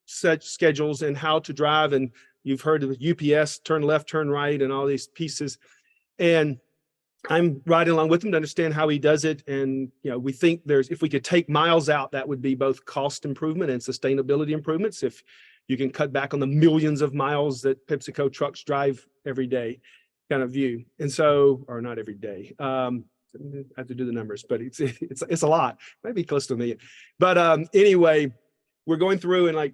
schedules and how to drive. And you've heard of UPS, turn left, turn right, and all these pieces. And I'm riding along with him to understand how he does it. And we think if we could take miles out, that would be both cost improvement and sustainability improvements. If you can cut back on the millions of miles that PepsiCo trucks drive every day, kind of view. And so, or not every day. I have to do the numbers, but it's a lot, maybe close to a million. But anyway, we're going through, and like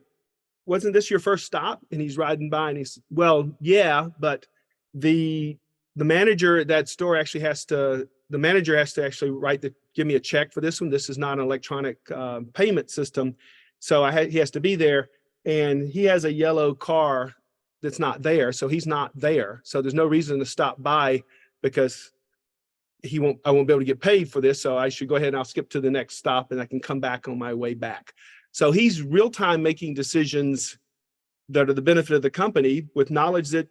wasn't this your first stop? And he's riding by and he's, well, yeah, but the manager at that store actually the manager has to actually give me a check for this one. This is not an electronic payment system. So he has to be there, and he has a yellow car that's not there. So he's not there. So there's no reason to stop by because I won't be able to get paid for this. So I should go ahead and I'll skip to the next stop and I can come back on my way back. So he's real time making decisions that are the benefit of the company with knowledge that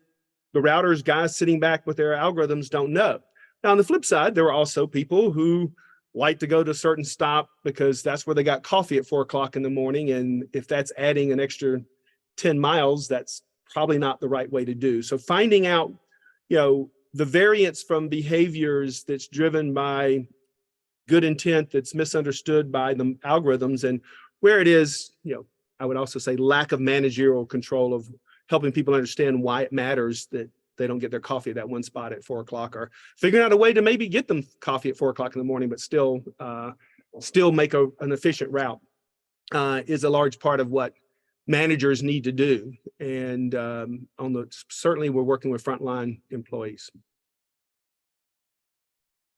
the routers guys sitting back with their algorithms don't know. Now, on the flip side, there were also people who like to go to a certain stop because that's where they got coffee at 4 o'clock in the morning. And if that's adding an extra 10 miles, that's probably not the right way to do. So finding out, the variance from behaviors that's driven by good intent that's misunderstood by the algorithms, and where it is, I would also say lack of managerial control of helping people understand why it matters that they don't get their coffee at that one spot at 4 o'clock, or figuring out a way to maybe get them coffee at 4 o'clock in the morning, but still make an efficient route is a large part of what managers need to do. And certainly we're working with frontline employees.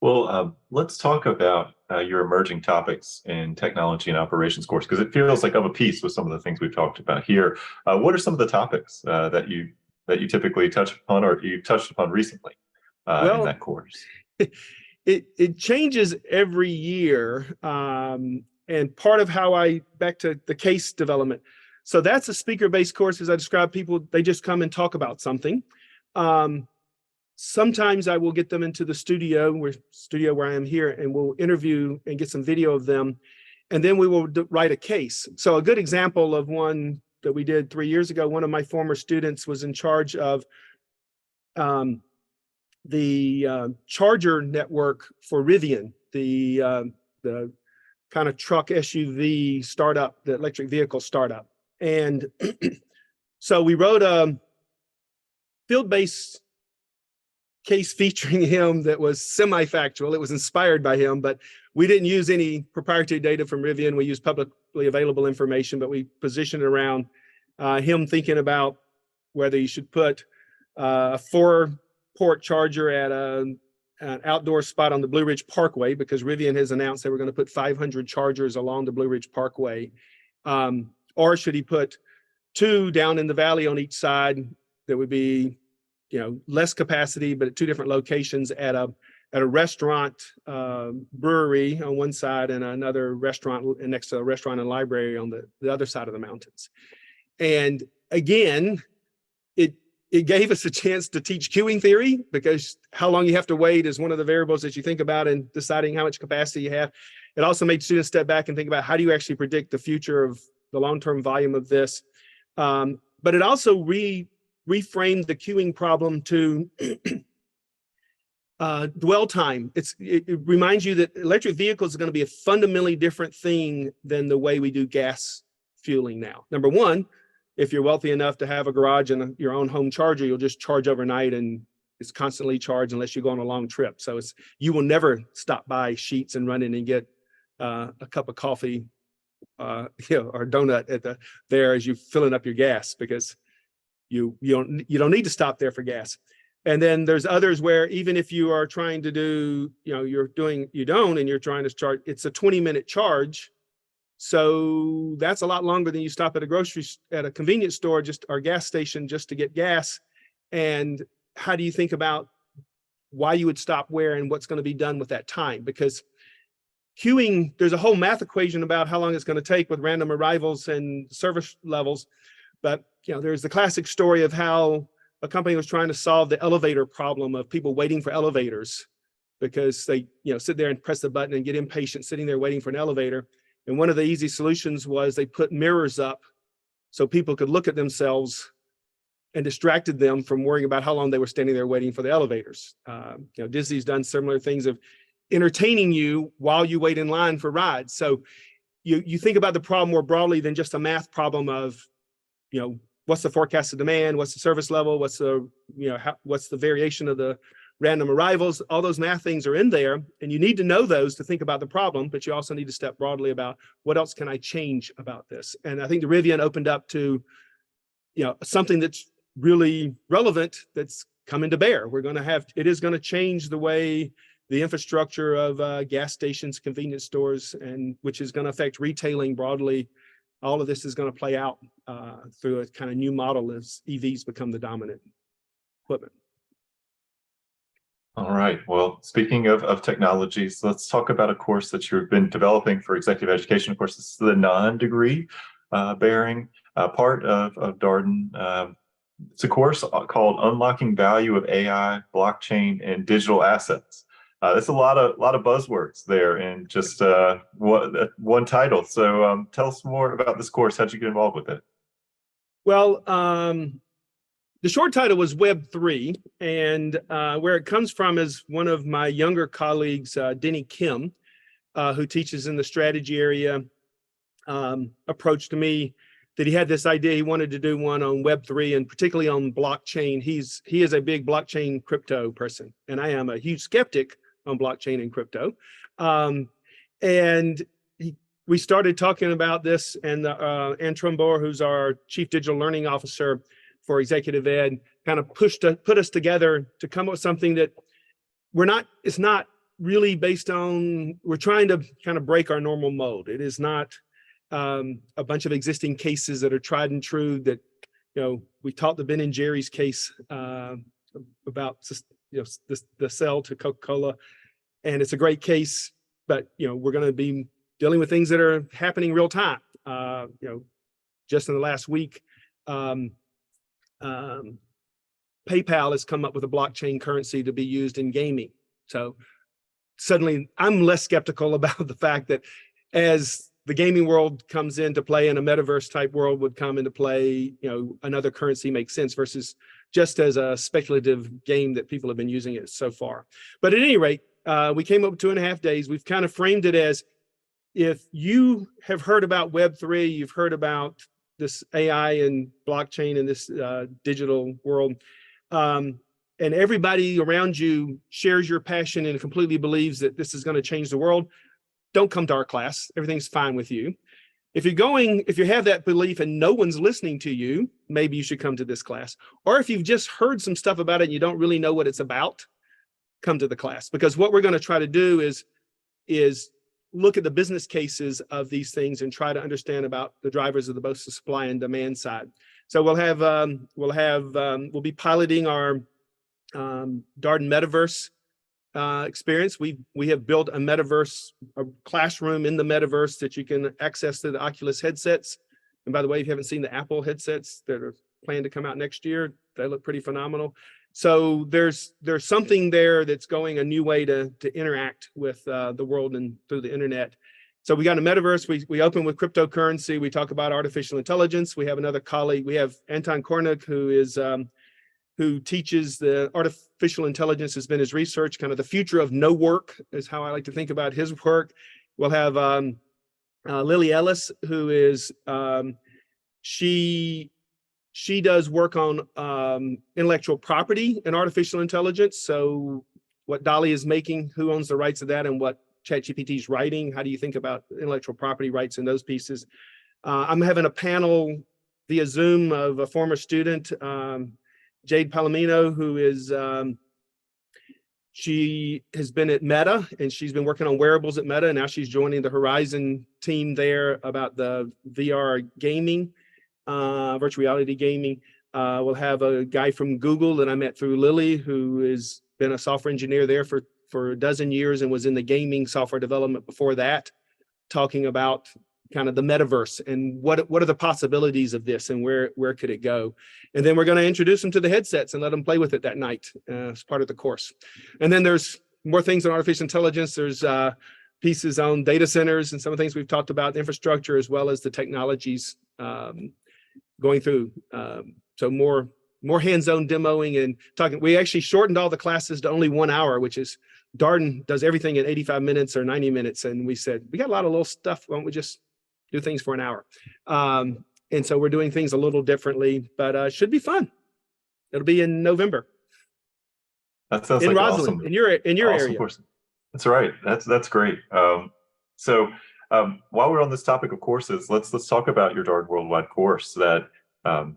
Well, let's talk about your emerging topics in technology and operations course, because it feels like of a piece with some of the things we've talked about here. What are some of the topics that you typically touch upon, or you touched upon recently in that course? It changes every year, and part of how back to the case development. So that's a speaker-based course. As I describe, people, they just come and talk about something. Sometimes I will get them into the studio where I am here, and we'll interview and get some video of them. And then we will write a case. So a good example of one that we did 3 years ago, one of my former students was in charge of the charger network for Rivian, the kind of truck SUV startup, the electric vehicle startup. And so we wrote a field-based case featuring him that was semi-factual. It was inspired by him, but we didn't use any proprietary data from Rivian. We used publicly available information, but we positioned it around him thinking about whether you should put a 4-port charger at an outdoor spot on the Blue Ridge Parkway, because Rivian has announced they were going to put 500 chargers along the Blue Ridge Parkway. Or should he put 2 down in the valley on each side that would be, less capacity, but at 2 different locations at a restaurant, brewery on one side, and another restaurant next to a restaurant and library on the other side of the mountains. And again, it gave us a chance to teach queuing theory, because how long you have to wait is one of the variables that you think about in deciding how much capacity you have. It also made students step back and think about, how do you actually predict the future of the long-term volume of this? But it also reframed the queuing problem to dwell time. It reminds you that electric vehicles are going to be a fundamentally different thing than the way we do gas fueling now. Number one, if you're wealthy enough to have a garage and your own home charger, you'll just charge overnight and it's constantly charged unless you go on a long trip. So you will never stop by Sheetz and run in and get a cup of coffee or donut there as you're filling up your gas, because you don't need to stop there for gas. And then there's others where even if you are trying to do, and you're trying to charge, it's a 20-minute charge. So that's a lot longer than you stop at a convenience store or gas station just to get gas. And how do you think about why you would stop where and what's going to be done with that time? Because queuing, there's a whole math equation about how long it's going to take with random arrivals and service levels. But there's the classic story of how a company was trying to solve the elevator problem of people waiting for elevators, because they sit there and press the button and get impatient sitting there waiting for an elevator. And one of the easy solutions was they put mirrors up so people could look at themselves, and distracted them from worrying about how long they were standing there waiting for the elevators. Disney's done similar things of entertaining you while you wait in line for rides. So you think about the problem more broadly than just a math problem of, what's the forecasted demand, what's the service level, what's the variation of the random arrivals, all those math things are in there, and you need to know those to think about the problem, but you also need to step broadly about what else can I change about this. And I think the Rivian opened up to, something that's really relevant that's coming to bear. It is going to change the way the infrastructure of gas stations, convenience stores, and which is going to affect retailing broadly. All of this is going to play out through a kind of new model as EVs become the dominant equipment. All right. Well, speaking of technologies, let's talk about a course that you've been developing for executive education. Of course, this is the non-degree bearing part of Darden. It's a course called Unlocking Value of AI, Blockchain, and Digital Assets. There's a lot of buzzwords there in just one title. So tell us more about this course. How'd you get involved with it? Well, the short title was Web3, and where it comes from is one of my younger colleagues, Denny Kim, who teaches in the strategy area, approached me that he had this idea. He wanted to do one on Web3 and particularly on blockchain. He is a big blockchain crypto person, and I am a huge skeptic on blockchain and crypto. We started talking about this, and Ann Trumbore, who's our Chief Digital Learning Officer for Executive Ed, kind of put us together to come up with something that it's not really based on, we're trying to kind of break our normal mold. It is not a bunch of existing cases that are tried and true that, we taught the Ben and Jerry's case about, the sell to Coca-Cola, and it's a great case, but, we're going to be dealing with things that are happening real time. Just in the last week, PayPal has come up with a blockchain currency to be used in gaming. So suddenly I'm less skeptical about the fact that as the gaming world comes into play and a metaverse type world would come into play, another currency makes sense versus just as a speculative game that people have been using it so far. But at any rate, we came up with 2.5 days. We've kind of framed it as, if you have heard about Web3, you've heard about this AI and blockchain and this digital world, and everybody around you shares your passion and completely believes that this is going to change the world, don't come to our class. Everything's fine with you. If you have that belief and no one's listening to you, maybe you should come to this class. Or if you've just heard some stuff about it and you don't really know what it's about, come to the class. Because what we're going to try to do is look at the business cases of these things and try to understand about the drivers of both the supply and demand side. So we'll be piloting our Darden Metaverse experience. We have built a classroom in the metaverse that you can access through the Oculus headsets. And by the way, if you haven't seen the Apple headsets that are planned to come out next year, they look pretty phenomenal. So there's something there that's going a new way to interact with the world and through the internet. So we got a metaverse. We open with cryptocurrency. We talk about artificial intelligence. We have another colleague. We have Anton Kornick, who teaches the artificial intelligence, has been his research, kind of the future of no work is how I like to think about his work. We'll have Lily Ellis, who is, she does work on intellectual property and artificial intelligence. So what DALL-E is making, who owns the rights of that, and what ChatGPT is writing, how do you think about intellectual property rights in those pieces? I'm having a panel via Zoom of a former student, Jade Palomino, who is, she has been at Meta and she's been working on wearables at Meta, and now she's joining the Horizon team there about the VR gaming, virtual reality gaming. We'll have a guy from Google that I met through Lily, who has been a software engineer there for a dozen years and was in the gaming software development before that, talking about kind of the metaverse and what are the possibilities of this and where could it go. And then we're going to introduce them to the headsets and let them play with it that night as part of the course. And then there's more things on artificial intelligence. There's pieces on data centers and some of the things we've talked about, infrastructure, as well as the technologies going through. So more hands-on demoing and talking. We actually shortened all the classes to only 1 hour, which is, Darden does everything in 85 minutes or 90 minutes. And we said, we got a lot of little stuff. Why don't we just do things for an hour? And so we're doing things a little differently, but it should be fun. It'll be in November. That sounds in like an Roslyn, awesome, in your awesome area. course. That's right. That's great. So while we're on this topic of courses, let's talk about your Darden Worldwide course that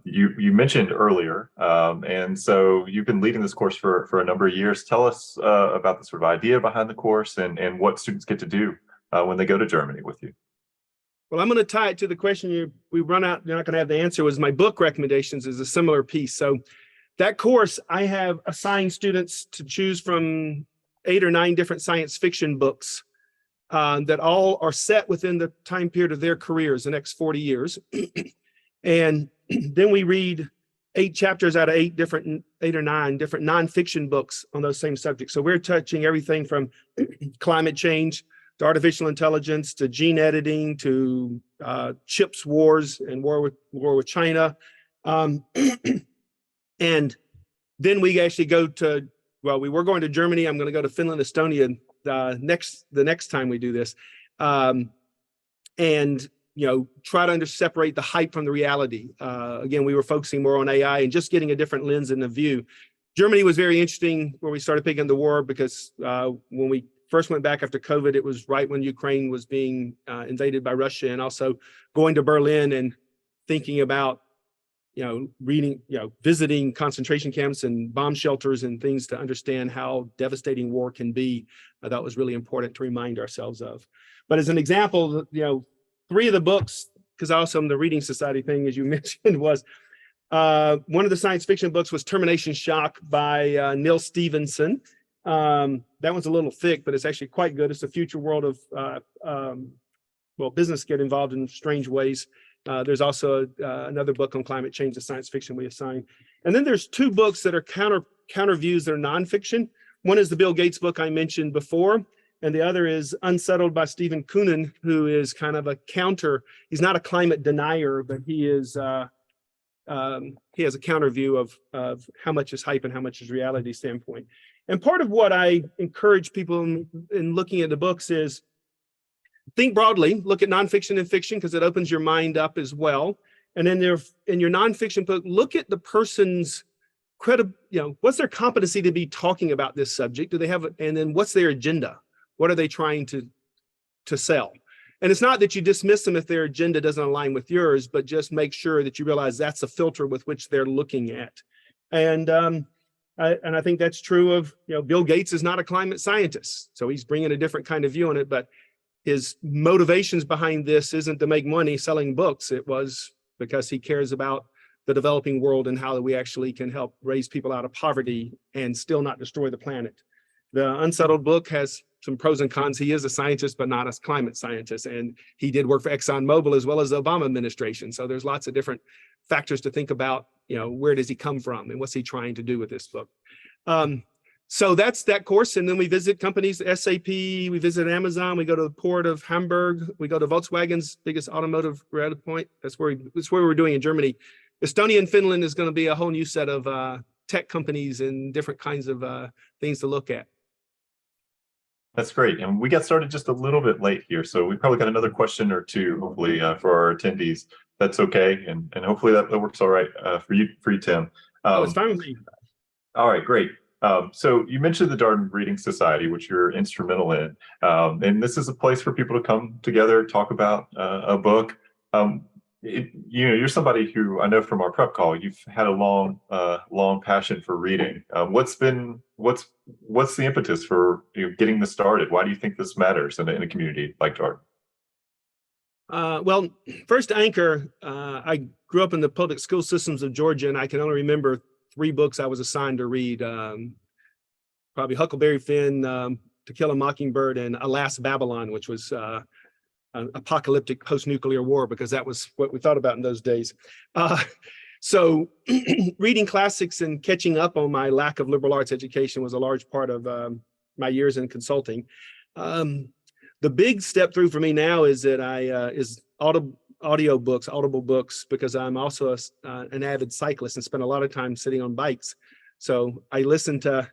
you mentioned earlier. And so you've been leading this course for a number of years. Tell us about the sort of idea behind the course and what students get to do when they go to Germany with you. Well, I'm going to tie it to the question we run out. You're not going to have the answer. Was my book recommendations is a similar piece. So that course, I have assigned students to choose from 8 or 9 different science fiction books that all are set within the time period of their careers, the next 40 years. And then we read 8 chapters out of 8 or 9 different nonfiction books on those same subjects. So we're touching everything from climate change to artificial intelligence, to gene editing, to chips wars and war with China. And then we actually go to, well, we were going to Germany. I'm going to go to Finland, Estonia the next time we do this. And, try to separate the hype from the reality. Again, we were focusing more on AI and just getting a different lens in the view. Germany was very interesting where we started picking the war because when we first went back after COVID, it was right when Ukraine was being invaded by Russia, and also going to Berlin and thinking about, reading, visiting concentration camps and bomb shelters and things to understand how devastating war can be. I thought was really important to remind ourselves of. But as an example, 3 of the books, because also the Reading Society thing, as you mentioned, was one of the science fiction books was Termination Shock by Neil Stevenson. That one's a little thick, but it's actually quite good. It's the future world of, business get involved in strange ways. There's also another book on climate change, the science fiction we assign. And then there's 2 books that are counter views that are nonfiction. One is the Bill Gates book I mentioned before, and the other is Unsettled by Stephen Koonin, who is kind of a counter. He's not a climate denier, but he has a counter view of how much is hype and how much is reality standpoint. And part of what I encourage people in looking at the books is think broadly, look at nonfiction and fiction, because it opens your mind up as well. And then in your nonfiction book, look at the person's what's their competency to be talking about this subject? Do they have, and then what's their agenda? What are they trying to sell? And it's not that you dismiss them if their agenda doesn't align with yours, but just make sure that you realize that's a filter with which they're looking at. And I think that's true of, Bill Gates is not a climate scientist, so he's bringing a different kind of view on it, but his motivations behind this isn't to make money selling books. It was because he cares about the developing world and how we actually can help raise people out of poverty and still not destroy the planet. The Unsettled book has some pros and cons. He is a scientist, but not a climate scientist. And he did work for ExxonMobil as well as the Obama administration. So there's lots of different factors to think about, where does he come from and what's he trying to do with this book? So that's that course. And then we visit companies, SAP, we visit Amazon, we go to the port of Hamburg, we go to Volkswagen's biggest automotive rally point. That's where we're doing in Germany. Estonia and Finland is going to be a whole new set of tech companies and different kinds of things to look at. That's great. And we got started just a little bit late here, so we probably got another question or two, hopefully, for our attendees. That's okay. And hopefully that works all right for you, Tim. It's fine with me. All right, great. So you mentioned the Darden Reading Society, which you're instrumental in. And this is a place for people to come together, talk about a book. You're somebody who I know from our prep call, you've had a long passion for reading. What's the impetus for getting this started? Why do you think this matters in a community like Darden? Well, first anchor, I grew up in the public school systems of Georgia, and I can only remember 3 books I was assigned to read. Probably Huckleberry Finn, To Kill a Mockingbird, and Alas, Babylon, which was an apocalyptic post-nuclear war, because that was what we thought about in those days. So reading classics and catching up on my lack of liberal arts education was a large part of my years in consulting. The big step through for me now is that is audible books, because I'm also an avid cyclist and spend a lot of time sitting on bikes. So I listened to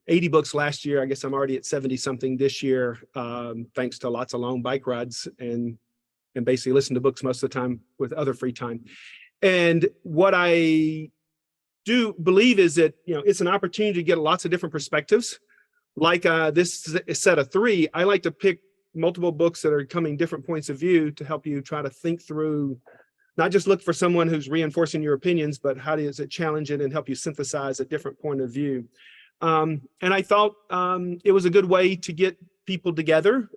80 books last year. I guess I'm already at 70 something this year, thanks to lots of long bike rides and basically listen to books most of the time with other free time. And what I do believe is that, it's an opportunity to get lots of different perspectives. Like this set of 3, I like to pick multiple books that are coming different points of view to help you try to think through, not just look for someone who's reinforcing your opinions, but how does it challenge it and help you synthesize a different point of view. And I thought it was a good way to get people together.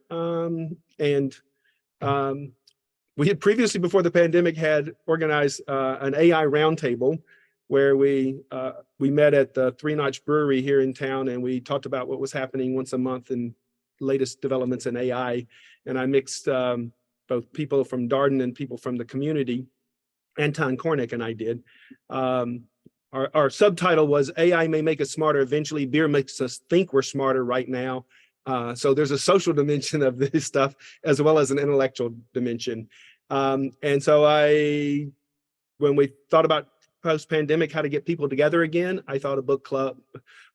We had previously, before the pandemic, had organized an AI roundtable where we met at the Three Notch Brewery here in town, and we talked about what was happening once a month and latest developments in AI. And I mixed both people from Darden and people from the community. Anton Kornick and I did. Our subtitle was AI may make us smarter eventually. Beer makes us think we're smarter right now. So there's a social dimension of this stuff as well as an intellectual dimension. And so when we thought about post-pandemic, how to get people together again, I thought a book club.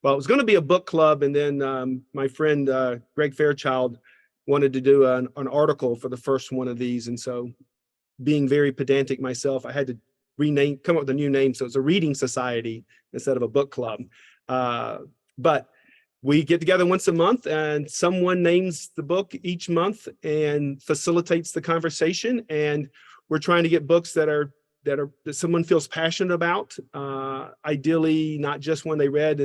Well, it was going to be a book club, and then my friend Greg Fairchild wanted to do an article for the first one of these, and so being very pedantic myself, I had to come up with a new name, so it's a reading society instead of a book club. But we get together once a month, and someone names the book each month and facilitates the conversation, and we're trying to get books that someone feels passionate about, ideally not just when they read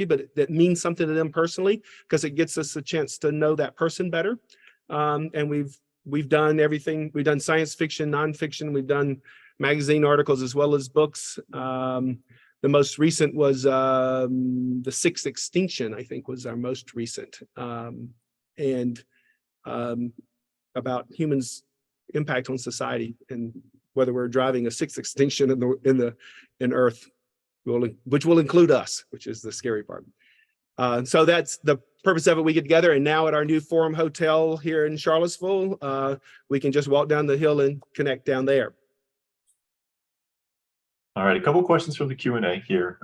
but that means something to them personally, because it gets us a chance to know that person better. And we've done everything. We've done science fiction, nonfiction. We've done magazine articles as well as books. The most recent was The Sixth Extinction, I think, was our most recent, and about humans' impact on society and whether we're driving a sixth extinction in Earth, which will include us, which is the scary part. So that's the purpose of it. We get together, and now at our new Forum Hotel here in Charlottesville, we can just walk down the hill and connect down there. All right, a couple questions from the Q&A here.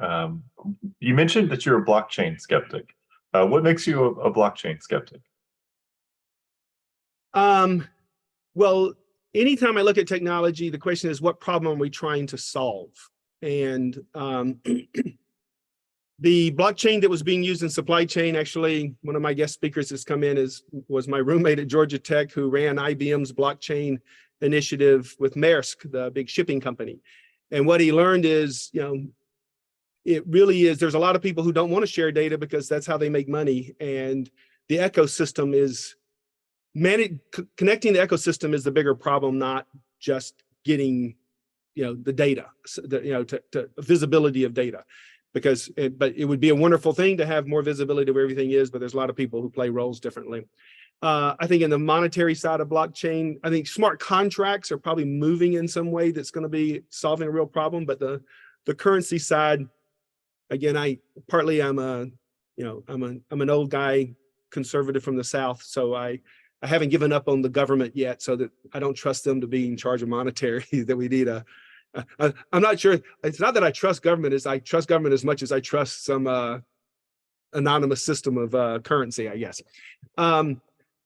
You mentioned that you're a blockchain skeptic. What makes you a blockchain skeptic? Well, anytime I look at technology, the question is, what problem are we trying to solve? And the blockchain that was being used in supply chain, actually, one of my guest speakers has come in was my roommate at Georgia Tech, who ran IBM's blockchain initiative with Maersk, the big shipping company. And what he learned is, it really is, there's a lot of people who don't want to share data because that's how they make money. And the ecosystem is, connecting the ecosystem is the bigger problem, not just getting, the data, to visibility of data. But it would be a wonderful thing to have more visibility of where everything is, but there's a lot of people who play roles differently. I think in the monetary side of blockchain, I think smart contracts are probably moving in some way that's going to be solving a real problem. But the currency side, again, I'm an old guy, conservative from the South, so I haven't given up on the government yet, so that I don't trust them to be in charge of monetary. That we need I'm not sure. It's not that I trust government, I trust government as much as I trust some anonymous system of currency, I guess.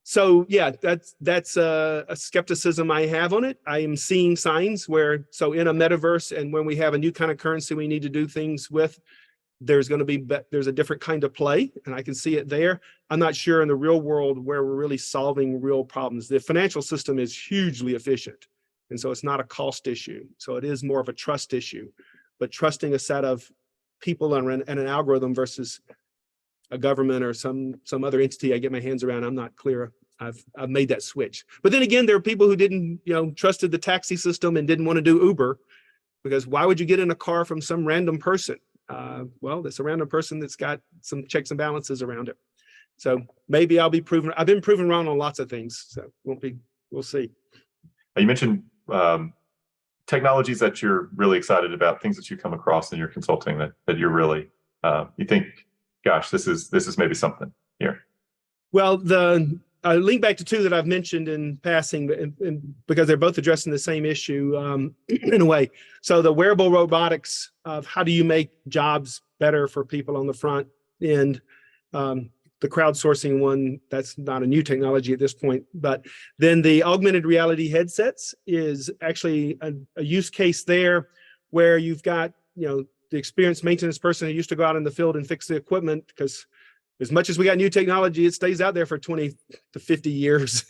So yeah, that's a skepticism I have on it. I am seeing signs where, so in a metaverse, and when we have a new kind of currency we need to do things with, there's a different kind of play, and I can see it there. I'm not sure in the real world where we're really solving real problems. The financial system is hugely efficient, and so it's not a cost issue. So it is more of a trust issue. But trusting a set of people and an algorithm versus a government or some other entity I get my hands around, I'm not clear. I've made that switch. But then again, there are people who didn't, trusted the taxi system and didn't want to do Uber, because why would you get in a car from some random person? Well, it's a random person that's got some checks and balances around it. So maybe I've been proven wrong on lots of things. So we'll see. You mentioned technologies that you're really excited about, things that you come across in your consulting that you're really, you think, gosh, this is maybe something here. Well, I link back to two that I've mentioned in passing, and because they're both addressing the same issue in a way. So the wearable robotics of how do you make jobs better for people on the front end. The crowdsourcing one, that's not a new technology at this point. But then the augmented reality headsets is actually a use case there where you've got, experienced maintenance person who used to go out in the field and fix the equipment, because as much as we got new technology, it stays out there for 20 to 50 years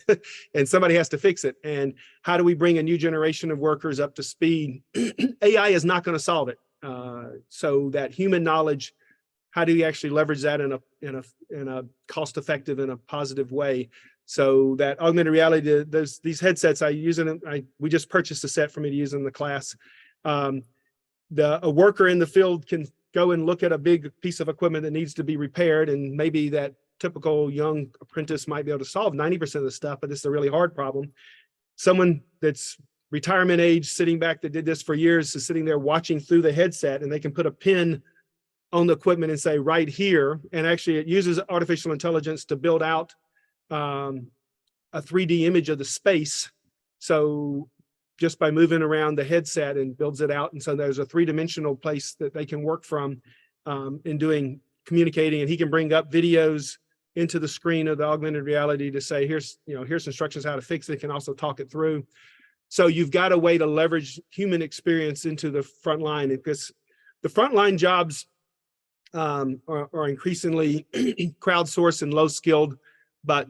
and somebody has to fix it. And how do we bring a new generation of workers up to speed? AI is not going to solve it. So that human knowledge, how do you actually leverage that in a cost-effective and a positive way? So that augmented reality, these headsets I use we just purchased a set for me to use in the class. A worker in the field can go and look at a big piece of equipment that needs to be repaired, and maybe that typical young apprentice might be able to solve 90% of the stuff, but it's a really hard problem. Someone that's retirement age, sitting back, that did this for years, is sitting there watching through the headset, and they can put a pin on the equipment and say right here, and actually it uses artificial intelligence to build out a 3D image of the space. So just by moving around the headset, and builds it out. And so there's a 3-dimensional place that they can work from in communicating, and he can bring up videos into the screen of the augmented reality to say, here's instructions how to fix it. It can also talk it through. So you've got a way to leverage human experience into the front line, because the frontline jobs are increasingly crowdsourced and low skilled, but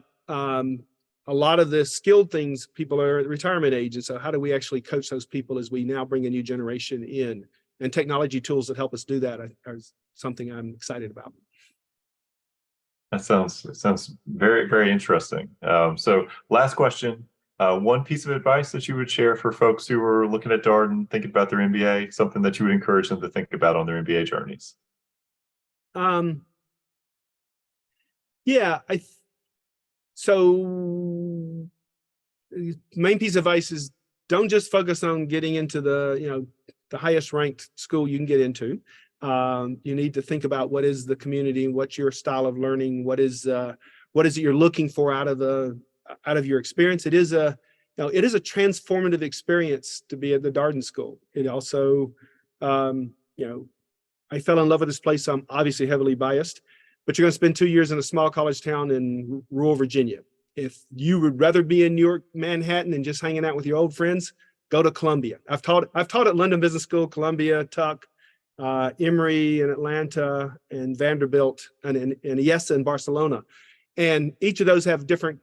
a lot of the skilled things, people are at retirement age. And so how do we actually coach those people as we now bring a new generation in? And technology tools that help us do that are something I'm excited about. That sounds very, very interesting. So last question, one piece of advice that you would share for folks who are looking at Darden, thinking about their MBA, something that you would encourage them to think about on their MBA journeys. So the main piece of advice is, don't just focus on getting into the highest ranked school you can get into. You need to think about what is the community, what's your style of learning, what is it you're looking for out of your experience. It is a transformative experience to be at the Darden School. It also, I fell in love with this place. So I'm obviously heavily biased, but you're going to spend 2 years in a small college town in rural Virginia. If you would rather be in New York, Manhattan, and just hanging out with your old friends, go to Columbia. I've taught at London Business School, Columbia, Tuck, Emory in Atlanta, and Vanderbilt, and IESA in Barcelona. And each of those have different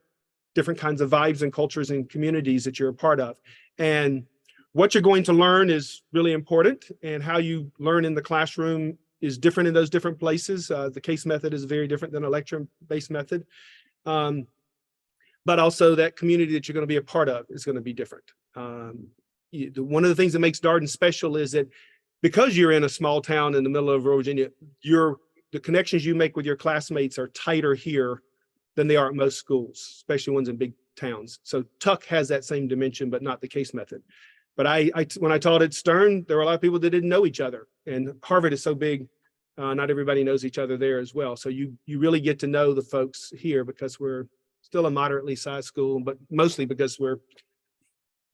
kinds of vibes and cultures and communities that you're a part of. And what you're going to learn is really important, and how you learn in the classroom is different in those different places. The case method is very different than a lecture-based method. But also that community that you're going to be a part of is going to be different. One of the things that makes Darden special is that because you're in a small town in the middle of Virginia, the connections you make with your classmates are tighter here than they are at most schools, especially ones in big towns. So Tuck has that same dimension, but not the case method. But when I taught at Stern, there were a lot of people that didn't know each other. And Harvard is so big, not everybody knows each other there as well. So you really get to know the folks here, because we're still a moderately sized school, but mostly because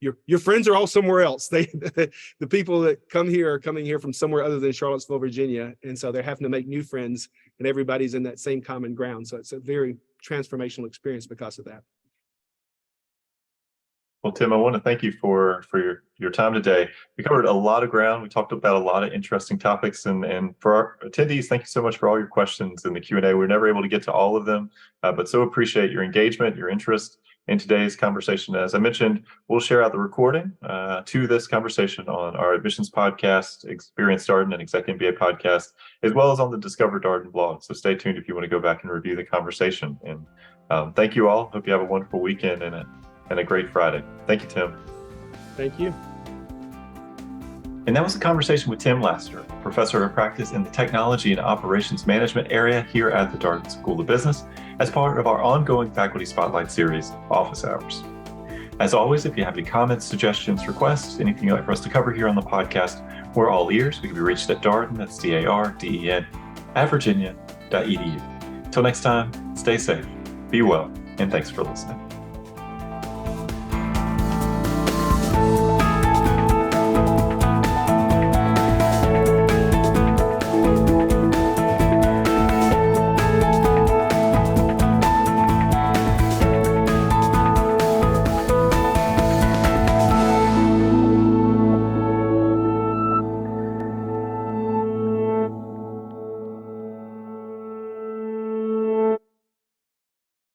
your friends are all somewhere else. The people that come here are coming here from somewhere other than Charlottesville, Virginia. And so they're having to make new friends, and everybody's in that same common ground. So it's a very transformational experience because of that. Well, Tim, I want to thank you for your time today. We covered a lot of ground. We talked about a lot of interesting topics, and for our attendees, thank you so much for all your questions in the Q&A. We were never able to get to all of them, but so appreciate your engagement, your interest in today's conversation. As I mentioned, we'll share out the recording to this conversation on our admissions podcast, Experience Darden and Exec MBA podcast, as well as on the Discover Darden blog. So stay tuned if you want to go back and review the conversation. And thank you all. Hope you have a wonderful weekend and a great Friday. Thank you, Tim. Thank you. And that was a conversation with Tim Laseter, Professor of Practice in the Technology and Operations Management area here at the Darden School of Business, as part of our ongoing Faculty Spotlight series, Office Hours. As always, if you have any comments, suggestions, requests, anything you'd like for us to cover here on the podcast, we're all ears. We can be reached at Darden, that's DARDEN, @virginia.edu. Until next time, stay safe, be well, and thanks for listening.